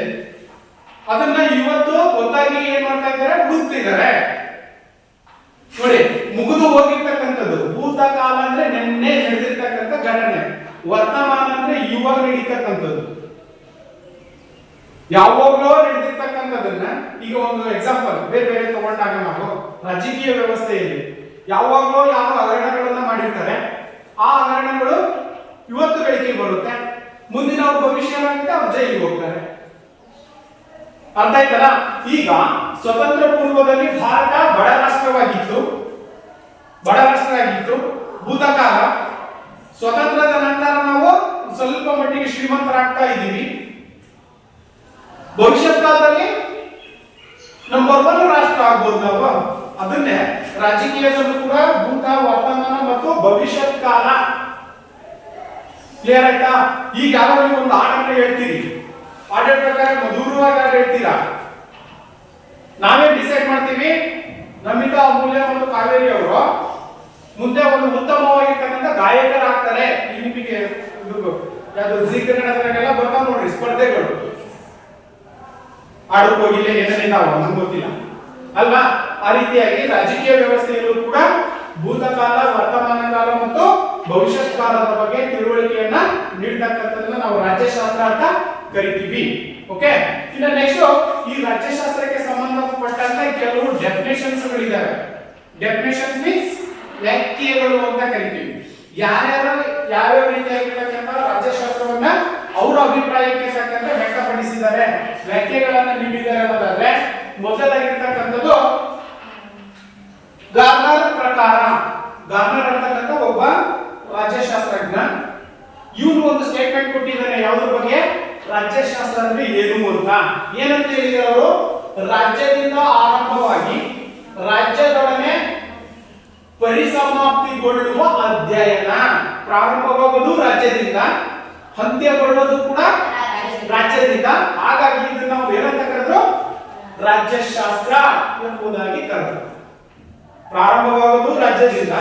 ಅದನ್ನ ಇವತ್ತು ಗೊತ್ತಾಗಿ ಏನ್ ಮಾಡ್ತಾ ಇದ್ದಾರೆ? ಹುಡುಕ್ತಿದ್ದಾರೆ. ನೋಡಿ, ಮುಗಿದು ಹೋಗಿರ್ತಕ್ಕಂಥದ್ದು. ಭೂತಕಾಲ ಅಂದ್ರೆ ನಿನ್ನೆ ನಡೆದಿರ್ತಕ್ಕಂಥ ಘಟನೆ, ವರ್ತಮಾನ ಅಂದ್ರೆ ಇವಾಗ ನಡೀತಕ್ಕಂಥದ್ದು. ಯಾವಾಗಲೋ ನಡೆದಿರ್ತಕ್ಕಂಥದ್ದನ್ನ ಈಗ ಒಂದು ಎಕ್ಸಾಂಪಲ್ ಬೇರೆ ಬೇರೆ ತಗೊಂಡಾಗ ನಾವು ರಾಜಕೀಯ ವ್ಯವಸ್ಥೆಯಲ್ಲಿ ಯಾವಾಗಲೋ ಯಾವ ಹಗರಣಗಳನ್ನ ಮಾಡಿರ್ತಾರೆ. ಆ ಹಗರಣಗಳು ಇವತ್ತು ಬೆಳಕಿಗೆ ಬರುತ್ತೆ. ಮುಂದಿನ ಅವ್ರ ಭವಿಷ್ಯ ಏನಾಗುತ್ತೆ? ಅವ್ರು ಜೈಲಿಗೆ ಹೋಗ್ತಾರೆ. ಅರ್ಥ ಆಯ್ತಲ್ಲ? ಈಗ ಸ್ವತಂತ್ರ ಪೂರ್ವದಲ್ಲಿ ಭಾರತ ಬಡ ರಾಷ್ಟ್ರವಾಗಿತ್ತು. ಭೂತಕಾಲ. ಸ್ವತಂತ್ರದ ನಂತರ ನಾವು ಸ್ವಲ್ಪ ಮಟ್ಟಿಗೆ ಶ್ರೀಮಂತರಾಗ್ತಾ ಇದ್ದೀವಿ. ಭವಿಷ್ಯತ್ ಕಾಲದಲ್ಲಿ ನಂಬರ್ 1 ರಾಷ್ಟ್ರ ಆಗ್ಬೋದು ನಾವು. ಅದನ್ನೇ ರಾಜಕೀಯದಲ್ಲೂ ಕೂಡ ಭೂತ, ವರ್ತಮಾನ ಮತ್ತು ಭವಿಷ್ಯತ್ ಕಾಲ. ಕ್ಲಿಯರ್ ಆಯ್ತಾ? ಈಗ ಯಾವಾಗ ನೀವು ಒಂದು ಹಾಡನ್ನ ಹೇಳ್ತೀರಿ, ಹಾಡಿನ ಪ್ರಕಾರ ಮಧುರವಾಗಿ ಹಾಡು ಹೇಳ್ತೀರಾ, ನಾವೇ ಡಿಸೈಡ್ ಮಾಡ್ತೀವಿ. ನಮಿತಾ ಅಮೂಲ್ಯ ಮತ್ತು ಕಾವೇರಿ ಅವರು ಮುಂದೆ ಒಂದು ಉತ್ತಮವಾಗಿರ್ತಕ್ಕಂಥ ಗಾಯಕರಾಗ್ತಾರೆ. ಈ ನಿಮಗೆ ಯಾವುದು ಜಿ ಕನ್ನಡದಲ್ಲೆಲ್ಲ ಬರ್ತಾವ ನೋಡ್ರಿ ಸ್ಪರ್ಧೆಗಳು. ಹಾಡು ಹೋಗಿಲ್ಲ ಏನೇನಿದಾವ ನಮ್ಗೆ ಗೊತ್ತಿಲ್ಲ ಅಲ್ವಾ? ಆ ರೀತಿಯಾಗಿ ರಾಜಕೀಯ ವ್ಯವಸ್ಥೆಯಲ್ಲೂ ಕೂಡ ಭೂತಕಾಲ, ವರ್ತಮಾನ ಕಾಲ ಮತ್ತು ಭವಿಷ್ಯತ್ ಕಾಲದ ಬಗ್ಗೆ ತಿಳುವಳಿಕೆಯನ್ನ ನೀಡತಕ್ಕಂಥದ್ದನ್ನ ನಾವು ರಾಜ್ಯಶಾಸ್ತ್ರ ಅಂತ ಕರಿತೀವಿ. ಓಕೆ, ಇನ್ನು ನೆಕ್ಸ್ಟ್ ಈ ರಾಜ್ಯಶಾಸ್ತ್ರಕ್ಕೆ ಸಂಬಂಧಪಟ್ಟಂತೆ ಕೆಲವು ಡೆಫಿನೇಷನ್ಸ್ ಗಳಿದಾವೆ. ಡೆಫಿನೇಷನ್ಸ್ ಮೀನ್ಸ್ ವ್ಯಾಖ್ಯೆಗಳು ಅಂತ ಕರಿತೀವಿ. ಯಾವ್ಯಾವ ರೀತಿಯಾಗಿರ್ತಕ್ಕಂಥ ರಾಜ್ಯಶಾಸ್ತ್ರವನ್ನ ಅವರ ಅಭಿಪ್ರಾಯಕ್ಕೆ ತಕ್ಕಂತೆ ವ್ಯಕ್ತಪಡಿಸಿದ್ದಾರೆ, ವ್ಯಾಖ್ಯೆಗಳನ್ನ ನೀಡಿದ್ದಾರೆ ಅನ್ನೋದಾದ್ರೆ, ಮೊದಲಾಗಿರ್ತಕ್ಕಂಥದ್ದು ಗಾರ್ನರ್ ಪ್ರಕಾರ. ಗಾರ್ನರ್ ಅಂತಕ್ಕಂಥ ಒಬ್ಬ ರಾಜ್ಯಶಾಸ್ತ್ರಜ್ಞ. ಇವನು ಒಂದು ಸ್ಟೇಟ್ಮೆಂಟ್ ಕೊಟ್ಟಿದ್ದಾನೆ ಯಾವುದ್ರ ಬಗ್ಗೆ, ರಾಜ್ಯಶಾಸ್ತ್ರ ಅಂದ್ರೆ ಏನು ಅಂತ. ಏನಂತ ಹೇಳಿದ್ರು ಅವರು, ರಾಜ್ಯದಿಂದ ಆರಂಭವಾಗಿ ರಾಜ್ಯದೊಡನೆ ಪರಿಸಮಾಪ್ತಿಗೊಳ್ಳುವ ಅಧ್ಯಯನ. ಪ್ರಾರಂಭವಾಗುವುದು ರಾಜ್ಯದಿಂದ, ಅಂತ್ಯಗೊಳ್ಳುವುದು ಕೂಡ ರಾಜ್ಯದಿಂದ. ಹಾಗಾಗಿ ಇದನ್ನ ನಾವು ಏನಂತ ಕರೆದ್ರು, ರಾಜ್ಯಶಾಸ್ತ್ರ ಎಂಬುದಾಗಿ ಕರೆದ್ರು. ಪ್ರಾರಂಭವಾಗುವುದು ರಾಜ್ಯದಿಂದ,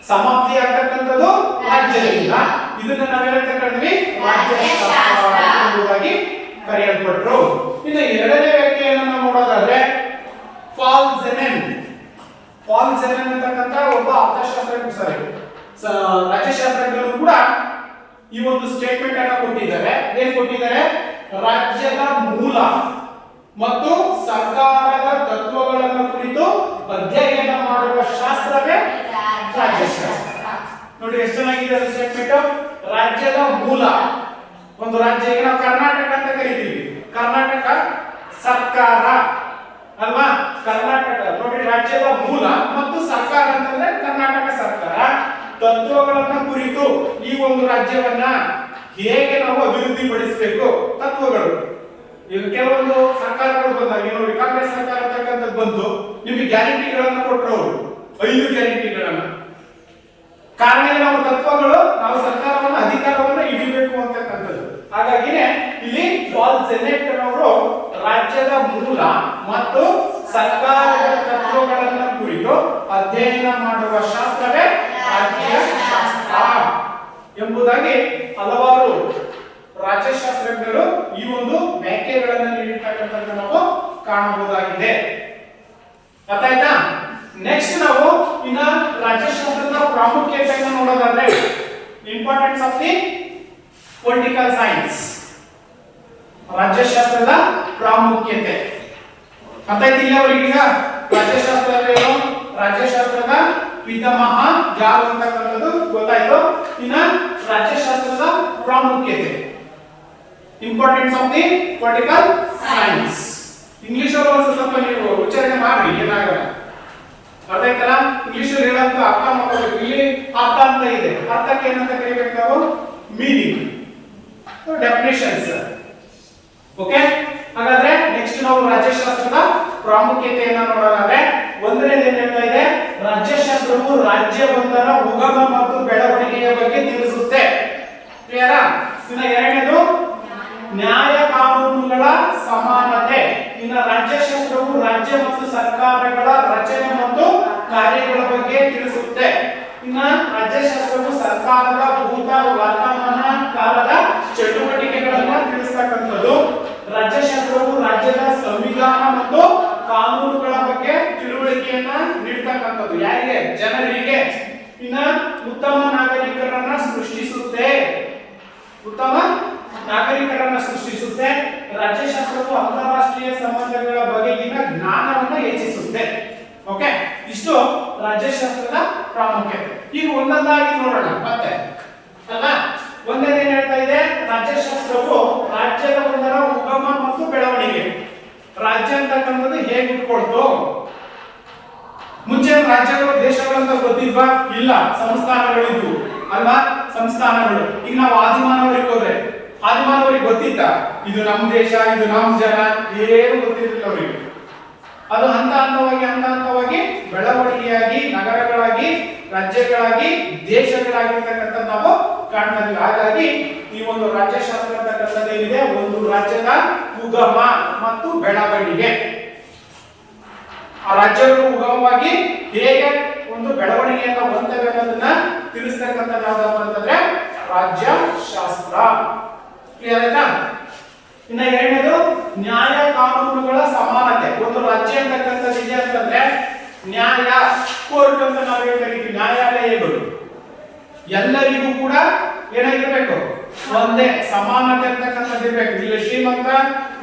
ಸಮಾಪ್ತಿ ಆಗ್ತಕ್ಕಂಥದ್ದು ರಾಜ್ಯದಿಂದ. ಇದನ್ನ ನಾವೇನಂತ ಕರೆದ್ವಿ, ರಾಜ್ಯಶಾಸ್ತ್ರ ಎಂಬುದಾಗಿ ಕರೆಯಲ್ಪಟ್ರು. ಇನ್ನು ಎರಡನೇ ವ್ಯಕ್ತಿಯನ್ನು ನಾವು ನೋಡೋದಾದ್ರೆ ಫಾಲ್ಝೆನೆನ್. ಫಾಲ್ಝೆನೆನ್ ಅಂತಕ್ಕಂಥ ಒಬ್ಬ ಅರ್ಥಶಾಸ್ತ್ರಜ್ಞ, ರಾಜ್ಯಶಾಸ್ತ್ರಜ್ಞರು ಕೂಡ ಈ ಒಂದು ಸ್ಟೇಟ್ಮೆಂಟ್ ಅನ್ನು ಕೊಟ್ಟಿದ್ದಾರೆ. ಏನ್ ಕೊಟ್ಟಿದ್ದಾರೆ, ರಾಜ್ಯದ ಮೂಲ ಮತ್ತು ಸರ್ಕಾರದ ತತ್ವಗಳನ್ನು ಕುರಿತು ಅಧ್ಯಯನ ಮಾಡುವ ಶಾಸ್ತ್ರವೇ ರಾಜ್ಯಶಾಸ್ತ್ರ. ನೋಡಿ ಎಷ್ಟು ಚೆನ್ನಾಗಿದೆ ಸ್ಟೇಟ್ಮೆಂಟ್. ರಾಜ್ಯದ ಮೂಲ, ಒಂದು ರಾಜ್ಯ, ಈಗ ನಾವು ಕರ್ನಾಟಕ ಅಂತ ಕರಿತೀವಿ, ಕರ್ನಾಟಕ ಸರ್ಕಾರ ಅಲ್ವಾ, ಕರ್ನಾಟಕ ನೋಡಿ ರಾಜ್ಯದ ಮೂಲ ಮತ್ತು ಸರ್ಕಾರ ಅಂತಂದ್ರೆ ಕರ್ನಾಟಕ ಸರ್ಕಾರ. ತತ್ವಗಳನ್ನ ಕುರಿತು ಈ ಒಂದು ರಾಜ್ಯವನ್ನ ಹೇಗೆ ನಾವು ಅಭಿವೃದ್ಧಿ ಪಡಿಸಬೇಕು, ತತ್ವಗಳು. ಈಗ ಕೆಲವೊಂದು ಸರ್ಕಾರಗಳು ಬಂದಾಗ ನೋಡಿ, ಕಾಂಗ್ರೆಸ್ ಸರ್ಕಾರ ಅಂತಕ್ಕಂಥದ್ದು ಬಂತು, ನಿಮಗೆ ಗ್ಯಾರಂಟಿಗಳನ್ನ ಕೊಟ್ಟರು, 5 ಗ್ಯಾರಂಟಿಗಳನ್ನ. ಕಾರಣ ನಾವು ತತ್ವಗಳು, ನಾವು ಸರ್ಕಾರವನ್ನ ಅಧಿಕಾರವನ್ನ ಹಿಡಿಬೇಕು ಅಂತಕ್ಕಂಥದ್ದು. ಹಾಗಾಗಿನೇ ಇಲ್ಲಿ ಫಾಲ್ಝೆನೆಟ್ ಅವರು ರಾಜ್ಯದ ಮೂಲ ಮತ್ತು ಸರ್ಕಾರದ ತತ್ವಗಳನ್ನ ಕುರಿತು ಅಧ್ಯಯನ ಮಾಡುವ ಶಾಸ್ತ್ರವೇ ರಾಜ್ಯಶಾಸ್ತ್ರ ಎಂಬುದಾಗಿ ಹಲವಾರು ರಾಜ್ಯಶಾಸ್ತ್ರಜ್ಞರು ಈ ಒಂದು ವ್ಯಾಖ್ಯೆಗಳನ್ನು ನೀಡಿರ್ತಕ್ಕಂಥದ್ದು ನಾವು ಕಾಣಬಹುದಾಗಿದೆ. ಗೊತ್ತಾಯ್ತಾ? ನೆಕ್ಸ್ಟ್ ನಾವು ಇನ್ನ ರಾಜ್ಯಶಾಸ್ತ್ರದ ಪ್ರಾಮುಖ್ಯತೆಯನ್ನು ನೋಡೋದಾದ್ರೆ importance of the political science. ರಾಜ್ಯಶಾಸ್ತ್ರದ ಪ್ರಾಮುಖ್ಯತೆ ಗೊತ್ತಾಯ್ತು ಇಲ್ಲ ಅವರಿಗೆ? ರಾಜ್ಯಶಾಸ್ತ್ರ ಏನು, ರಾಜ್ಯಶಾಸ್ತ್ರದ ಪಿತಾಮಹ ಯಾರು ಅಂತಕ್ಕಂಥದ್ದು ಗೊತ್ತಾಯ್ತು. ಇನ್ನ ರಾಜ್ಯಶಾಸ್ತ್ರದ ಪ್ರಾಮುಖ್ಯತೆ, importance of the political science. English ಅಲ್ಲಿ ಒಂದು ಸ್ವಲ್ಪ ನೀವು ಉಚ್ಚಾರಣೆ ಮಾಡಿ, ಏನಾಗಲ್ಲ. ಅರ್ಥ ಆಯ್ತಲ್ಲ? ಇಂಗ್ಲಿಷ್ ಅಲ್ಲಿ ಹೇಳೋದು ಅರ್ಥ ಮಾಡ್ಕೋಬೇಕು. ಇಲ್ಲಿ ಅರ್ಥ ಅಂತ ಇದೆ, ಅರ್ಥಕ್ಕೆ ಏನಂತ ಕರಿಬೇಕು ನಾವು, ಮೀನಿಂಗ್, ಡೆಫಿನೇಷನ್ಸ್. ಓಕೆ, ಹಾಗಾದ್ರೆ ನೆಕ್ಸ್ಟ್ ನಾವು ರಾಜ್ಯಶಾಸ್ತ್ರದ ಪ್ರಾಮುಖ್ಯತೆಯನ್ನು ನೋಡೋದಾದ್ರೆ ಒಂದನೇದು ಏನ್ ಹೇಳ್ತಾ ಇದೆ, ರಾಜ್ಯಶಾಸ್ತ್ರವು ರಾಜ್ಯವೊಂದರ ಉಗಮ ಮತ್ತು ಬೆಳವಣಿಗೆಯ ಬಗ್ಗೆ ತಿಳಿಸುತ್ತೆ. ಕ್ಲಿಯರಾ? ಇನ್ನು ಎರಡನೇದು ನ್ಯಾಯ ಕಾನೂನುಗಳ ಸಮಾನತೆ. ಇನ್ನು ರಾಜ್ಯಶಾಸ್ತ್ರವು ರಾಜ್ಯ ಮತ್ತು ಸರ್ಕಾರಗಳ ರಚನೆ ಮತ್ತು ಕಾರ್ಯಗಳ ಬಗ್ಗೆ ತಿಳಿಸುತ್ತೆ. ಇನ್ನು ರಾಜ್ಯಶಾಸ್ತ್ರವು ಸರ್ಕಾರದ ಭೂತ ವರ್ತಮಾನ ಕಾಲದ ಚಟುವಟಿಕೆಗಳನ್ನ ತಿಳಿಸ್ತಕ್ಕಂಥದ್ದು. ರಾಜ್ಯಶಾಸ್ತ್ರವು ರಾಜ್ಯದ ಸಂವಿಧಾನ ಮತ್ತು ಕಾನೂನುಗಳ ಬಗ್ಗೆ ತಿಳುವಳಿಕೆಯನ್ನ ನೀಡತಕ್ಕಂಥದ್ದು. ಯಾರಿಗೆ? ಜನರಿಗೆ. ಇನ್ನ ಉತ್ತಮ ನಾಗರಿಕರನ್ನ ಸೃಷ್ಟಿಸುತ್ತೆ, ಉತ್ತಮ ನಾಗರಿಕರನ್ನ ಸೃಷ್ಟಿಸುತ್ತೆ. ರಾಜ್ಯಶಾಸ್ತ್ರವು ಅಂತಾರಾಷ್ಟ್ರೀಯ ಸಂಬಂಧಗಳ ಬಗೆಗಿನ ಜ್ಞಾನವನ್ನ ಹೆಚ್ಚಿಸುತ್ತೆ. ಓಕೆ, ಇಷ್ಟು ರಾಜ್ಯಶಾಸ್ತ್ರದ ಪ್ರಾಮುಖ್ಯತೆ. ಈಗ ಒಂದೊಂದಾಗಿ ನೋಡೋಣ ಮತ್ತೆ ಅಲ್ವಾ. ಒಂದೇನೇನ್ ಹೇಳ್ತಾ ಇದೆ, ರಾಜ್ಯಶಾಸ್ತ್ರವು ರಾಜ್ಯದ ಒಂದರ ಉಗಮ ಮತ್ತು ಬೆಳವಣಿಗೆ. ರಾಜ್ಯ ಅಂತಕ್ಕಂಥದ್ದು ಹೇಗೆ ಹುಟ್ಕೊಳ್ತು? ಮುಂಚೆ ರಾಜ್ಯಗಳು ದೇಶಗಳಂತ ಗೊತ್ತಿಲ್ವಾ? ಇಲ್ಲ, ಸಂಸ್ಥಾನಗಳಿದ್ವು ಅಲ್ವಾ, ಸಂಸ್ಥಾನಗಳು. ಈಗ ನಾವು ಆದಿಮಾನವರಿಗೆ ಹೋದ್ರೆ ಆದಿಮಾನವರಿಗೆ ಗೊತ್ತಿತ್ತ ಇದು ನಮ್ಮ ದೇಶ, ಇದು ನಮ್ಮ ಜನ, ಏನು ಗೊತ್ತಿರಲಿಲ್ಲ ಅವರಿಗೆ. ಅದು ಹಂತ ಹಂತವಾಗಿ ಬೆಳವಣಿಗೆಯಾಗಿ ನಗರಗಳಾಗಿ, ರಾಜ್ಯಗಳಾಗಿ, ದೇಶಗಳಾಗಿರ್ತಕ್ಕಂಥ ನಾವು ಕಾಣ್ತಾ ಇದ್ದೀವಿ. ಹಾಗಾಗಿ ಈ ಒಂದು ರಾಜ್ಯಶಾಸ್ತ್ರ ಅಂತಕ್ಕಂಥದ್ದು ಏನಿದೆ, ಒಂದು ರಾಜ್ಯದ ಉಗಮ ಮತ್ತು ಬೆಳವಣಿಗೆ. ಆ ರಾಜ್ಯಗಳು ಉಗಮವಾಗಿ ಹೇಗೆ ಒಂದು ಬೆಳವಣಿಗೆಯನ್ನು ಹೊಂದಬೇಕು ಅನ್ನೋದನ್ನ ತಿಳಿಸ್ತಕ್ಕಂಥದ್ದು ಯಾವ್ದಪ್ಪ ಅಂತಂದ್ರೆ ರಾಜ್ಯಶಾಸ್ತ್ರ. ಕ್ಲಿಯರ್ ಆಯ್ತಾ? ಇನ್ನ ಎರಡನೇದು ನ್ಯಾಯ ಕಾನೂನುಗಳ ಸಮಾನತೆ. ಒಂದು ರಾಜ್ಯ ಅಂತಕ್ಕಂಥದ್ದು ಇದೆ ಅಂತಂದ್ರೆ ನ್ಯಾಯ, ಕೋರ್ಟ್ ಅಂತ ನಾವು ಕರಿತೀವಿ, ನ್ಯಾಯಾಲಯಗಳು ಎಲ್ಲರಿಗೂ ಕೂಡ ಏನಾಗಿರ್ಬೇಕು, ಒಂದೇ ಸಮಾನತೆ ಅಂತಕ್ಕಂಥದ್ದು ಇರ್ಬೇಕು. ಇಲ್ಲಿ ಶ್ರೀಮಂತ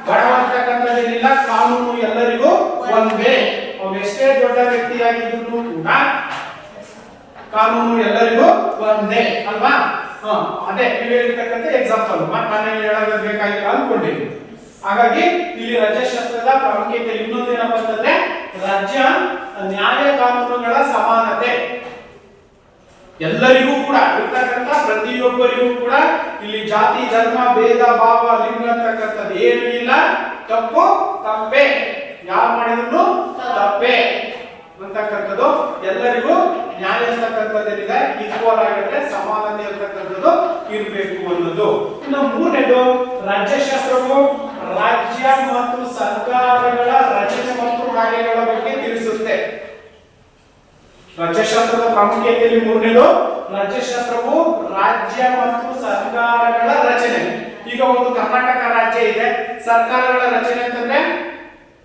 ಬಡವ ಅಂತಕ್ಕಂಥದ್ದೇನಿಲ್ಲ, ಕಾನೂನು ಎಲ್ಲರಿಗೂ ಒಂದೇ. ಅವನು ಎಷ್ಟೇ ದೊಡ್ಡ ವ್ಯಕ್ತಿಯಾಗಿದ್ರು ಕೂಡ ಕಾನೂನು ಎಲ್ಲರಿಗೂ ಒಂದೇ ಅಲ್ವಾ? ಅದೇ ನೀವು ಹೇಳಿರ್ತಕ್ಕಂಥ ಎಕ್ಸಾಂಪಲ್ ಮನೆಯಲ್ಲಿ ಹೇಳೋದು ಬೇಕಾಗಿಲ್ಲ ಅನ್ಕೊಂಡಿದ್ವಿ. ಹಾಗಾಗಿ ಇಲ್ಲಿ ರಾಜ್ಯಶಾಸ್ತ್ರದ ಪ್ರಾಮುಖ್ಯತೆ ಇನ್ನೊಂದೇನಪ್ಪ ಅಂತಂದ್ರೆ ರಾಜ್ಯ ನ್ಯಾಯ ಕಾನೂನುಗಳ ಸಮಾನತೆ. ಎಲ್ಲರಿಗೂ ಕೂಡ ಇರ್ತಕ್ಕಂಥ ಪ್ರತಿಯೊಬ್ಬರಿಗೂ ಕೂಡ ಇಲ್ಲಿ ಜಾತಿ ಧರ್ಮ ಭೇದ ಭಾವ ಲಿಂಗ ಅಂತಕ್ಕಂಥದ್ದು ಏನು ಇಲ್ಲ. ತಪ್ಪು ತಪ್ಪೇ, ಯಾರು ಮಾಡಿದ್ರು ತಪ್ಪೇ ಅಂತಕ್ಕಂಥದ್ದು. ಎಲ್ಲರಿಗೂ ನ್ಯಾಯ ಅಂತಕ್ಕಂಥದ್ದೇನಿದೆ ಈಕ್ವಲ್ ಆಗಿದ್ರೆ ಸಮಾನತೆ ಅಂತಕ್ಕಂಥದ್ದು ಇರಬೇಕು ಅನ್ನೋದು. ಇನ್ನು ಮೂರನೇದು ರಾಜ್ಯಶಾಸ್ತ್ರವು ರಾಜ್ಯ ಮತ್ತು ಸರ್ಕಾರಗಳ ರಚನೆ ಮತ್ತು ಕಾರ್ಯಗಳ ಬಗ್ಗೆ ತಿಳಿಸುತ್ತೆ. ರಾಜ್ಯಶಾಸ್ತ್ರದ ಪ್ರಾಮುಖ್ಯತೆಯಲ್ಲಿ ಮೂರನೇದು ರಾಜ್ಯಶಾಸ್ತ್ರವು ರಾಜ್ಯ ಮತ್ತು ಸರ್ಕಾರಗಳ ರಚನೆ. ಈಗ ಒಂದು ಕರ್ನಾಟಕ ರಾಜ್ಯ ಇದೆ, ಸರ್ಕಾರಗಳ ರಚನೆ ಅಂತಂದ್ರೆ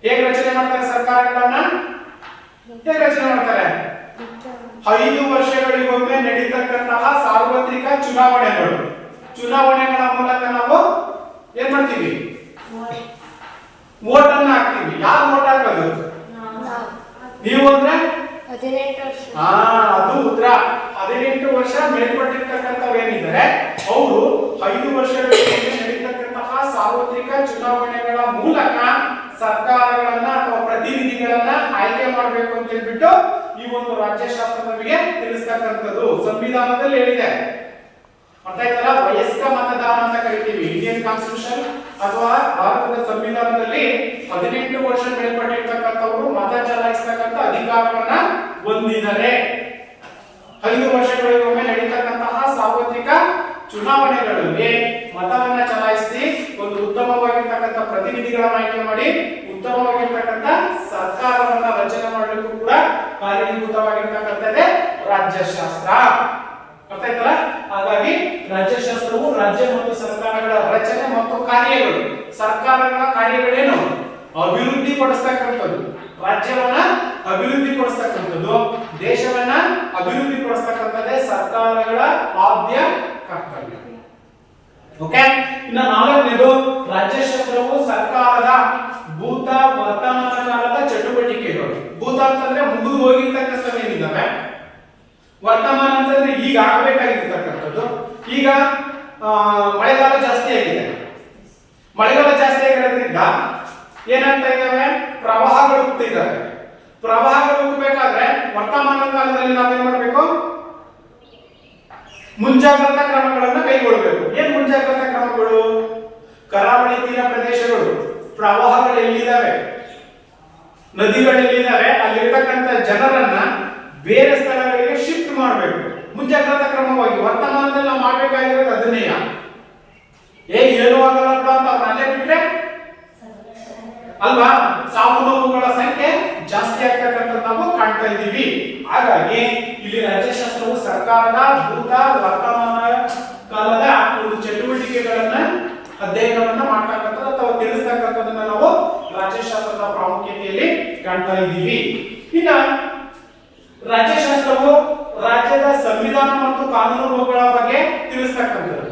ಹೇಗೆ ರಚನೆ ಮಾಡ್ತಾರೆ? ಸರ್ಕಾರಗಳನ್ನ ಹೇಗೆ ರಚನೆ ಮಾಡ್ತಾರೆ? 5 ವರ್ಷಗಳಿಗೊಮ್ಮೆ ನಡೀತಕ್ಕಂತಹ ಸಾರ್ವತ್ರಿಕ ಚುನಾವಣೆಗಳ ಮೂಲಕ ನಾವು ಏನ್ ಮಾಡ್ತೀವಿ? ವೋಟ್ ಅನ್ನ ಹಾಕ್ತೀವಿ. ಯಾರು ವೋಟ್ ಹಾಕೋದು? ನೀವು ಅಂದ್ರೆ 18 ವರ್ಷ. ಅದು ಉತ್ತರ. 18 ವರ್ಷ ಮೇಲ್ಪಟ್ಟಿರ್ತಕ್ಕಂಥವ್ರು ಏನಿದ್ದಾರೆ ಅವರು 5 ವರ್ಷಗಳಿಗೊಮ್ಮೆ ನಡೀತಕ್ಕಂತಹ ಸಾರ್ವತ್ರಿಕ ಚುನಾವಣೆಗಳ ಮೂಲಕ ಸರ್ಕಾರಗಳನ್ನ ಅಥವಾ ಪ್ರತಿನಿಧಿಗಳನ್ನ ಆಯ್ಕೆ ಮಾಡಬೇಕು ಅಂತ ಹೇಳ್ಬಿಟ್ಟು ಈ ಒಂದು ರಾಜ್ಯಶಾಸ್ತ್ರ ನಮಗೆ ತಿಳಿಸ್ತಕ್ಕಂಥದ್ದು ಸಂವಿಧಾನದಲ್ಲಿ ಹೇಳಿದೆ. ಅರ್ಥ ಆಯ್ತಲ್ಲ? ವಯಸ್ಕ ಮತದಾನ ಅಂತ ಕರಿತೀವಿ ಇಂಡಿಯನ್ ಕಾನ್ಸ್ಟಿಟ್ಯೂಷನ್ ಅಥವಾ ಭಾರತದ ಸಂವಿಧಾನದಲ್ಲಿ 18 ವರ್ಷ ಮೇಲ್ಪಟ್ಟಿರ್ತಕ್ಕಂಥವರು ಮತ ಚಲಾಯಿಸತಕ್ಕಂಥ ಅಧಿಕಾರವನ್ನ ಹೊಂದಿದ್ದಾರೆ. 5 ವರ್ಷಗಳಿಗೊಮ್ಮೆ ನಡೀತಕ್ಕಂತಹ ಸಾರ್ವತ್ರಿಕ ಚುನಾವಣೆಗಳಲ್ಲಿ ಮತವನ್ನ ಚಲಾಯಿಸಿ ಒಂದು ಉತ್ತಮವಾಗಿರ್ತಕ್ಕಂಥ ಪ್ರತಿನಿಧಿಗಳನ್ನ ಆಯ್ಕೆ ಮಾಡಿ ಉತ್ತಮವಾಗಿರ್ತಕ್ಕಂಥ ಸರ್ಕಾರವನ್ನ ರಚನೆ ಮಾಡಲಿಕ್ಕೂ ಕೂಡ ಕಾರಣೀಭೂತವಾಗಿರ್ತಕ್ಕಂಥದ್ದೇ ರಾಜ್ಯಶಾಸ್ತ್ರ. ಅರ್ಥ ಆಯ್ತಲ್ಲ? ಹಾಗಾಗಿ ರಾಜ್ಯಶಾಸ್ತ್ರವು ರಾಜ್ಯ ಮತ್ತು ಸರ್ಕಾರಗಳ ರಚನೆ ಮತ್ತು ಕಾರ್ಯಗಳು. ಸರ್ಕಾರಗಳ ಕಾರ್ಯಗಳೇನು? ಅಭಿವೃದ್ಧಿ ಪಡಿಸ್ತಕ್ಕಂಥದ್ದು, ರಾಜ್ಯವನ್ನ ಅಭಿವೃದ್ಧಿ ಪಡಿಸ್ತಕ್ಕಂಥದ್ದು, ದೇಶವನ್ನ ಅಭಿವೃದ್ಧಿ ಪಡಿಸ್ತಕ್ಕಂಥದ್ದೇ ಸರ್ಕಾರಗಳ ಆದ್ಯ ಕರ್ತವ್ಯ. ಓಕೆ. ಇನ್ನು 4ನೇದು ರಾಜ್ಯಶಾಸ್ತ್ರವು ಸರ್ಕಾರದ ಭೂತ ವರ್ತಮಾನ ಕಾಲದ ಚಟುವಟಿಕೆಗಳು. ಭೂತ ಅಂತಂದ್ರೆ ಮುಗಿದು ಹೋಗಿರ್ತಕ್ಕಂಥದ್ದು ಏನಿದ್ದಾವೆ, ವರ್ತಮಾನ ಅಂತಂದ್ರೆ ಈಗ ಆಗಬೇಕಾಗಿರ್ತಕ್ಕಂಥದ್ದು. ಈಗ ಮಳೆಗಾಲ ಜಾಸ್ತಿ ಆಗಿದೆ. ಮಳೆಗಾಲ ಜಾಸ್ತಿ ಆಗಿರೋದ್ರಿಂದ ಏನಾಗ್ತಾ ಇದಾವೆ? ಪ್ರವಾಹಗಳು ಹುಟ್ಟಿದ್ದಾವೆ. ಪ್ರವಾಹಗಳು ಹುಟ್ಟಬೇಕಾದ್ರೆ ವರ್ತಮಾನ ಕಾಲದಲ್ಲಿ ನಾವೇನ್ ಮಾಡಬೇಕು? ಮುಂಜಾಗ್ರತಾ ಕ್ರಮಗಳನ್ನು ಕೈಗೊಳ್ಳಬೇಕು. ಏನ್ ಮುಂಜಾಗ್ರತಾ ಕ್ರಮಗಳು? ಕರಾವಳಿ ತೀರ ಪ್ರದೇಶಗಳು ಪ್ರವಾಹಗಳು ಎಲ್ಲಿದ್ದಾವೆ, ನದಿಗಳು ಎಲ್ಲಿದ್ದಾವೆ, ಅಲ್ಲಿರ್ತಕ್ಕಂಥ ಜನರನ್ನ ಬೇರೆ ಸ್ಥಳಗಳಿಗೆ ಶಿಫ್ಟ್ ಮಾಡಬೇಕು. ಮುಂಜಾಗ್ರತಾ ಕ್ರಮವಾಗಿ ವರ್ತಮಾನದಲ್ಲಿ ನಾವು ಮಾಡಬೇಕಾಗಿರೋದು ಅದನ್ನೇ. ಏನು ಆಗಲ್ಲಪ್ಪ ಅಂತ ಅವ್ರನ್ನ ಅಲ್ಲೇ ಬಿಟ್ರೆ ಅಲ್ವಾ ಸಾವು ನೋವುಗಳ ಸಂಖ್ಯೆ ಜಾಸ್ತಿ ಆಗ್ತಕ್ಕಂಥದ್ದು ನಾವು ಕಾಣ್ತಾ ಇದ್ದೀವಿ. ಹಾಗಾಗಿ ಇಲ್ಲಿ ರಾಜ್ಯಶಾಸ್ತ್ರವು ಸರ್ಕಾರದ ಭೂತ ವರ್ತಮಾನ ಕಾಲದ ಒಂದು ಚಟುವಟಿಕೆಗಳನ್ನ ಅಧ್ಯಯನವನ್ನ ಮಾಡ್ತಕ್ಕಂಥದ್ದು ಅಥವಾ ತಿಳಿಸ್ತಕ್ಕಂಥದ್ದನ್ನ ನಾವು ರಾಜ್ಯಶಾಸ್ತ್ರದ ಪ್ರಾಮುಖ್ಯತೆಯಲ್ಲಿ ಕಾಣ್ತಾ ಇದ್ದೀವಿ. ಇನ್ನ ರಾಜ್ಯಶಾಸ್ತ್ರವು ರಾಜ್ಯದ ಸಂವಿಧಾನ ಮತ್ತು ಕಾನೂನುಗಳ ಬಗ್ಗೆ ತಿಳಿಸ್ತಕ್ಕಂಥದ್ದು.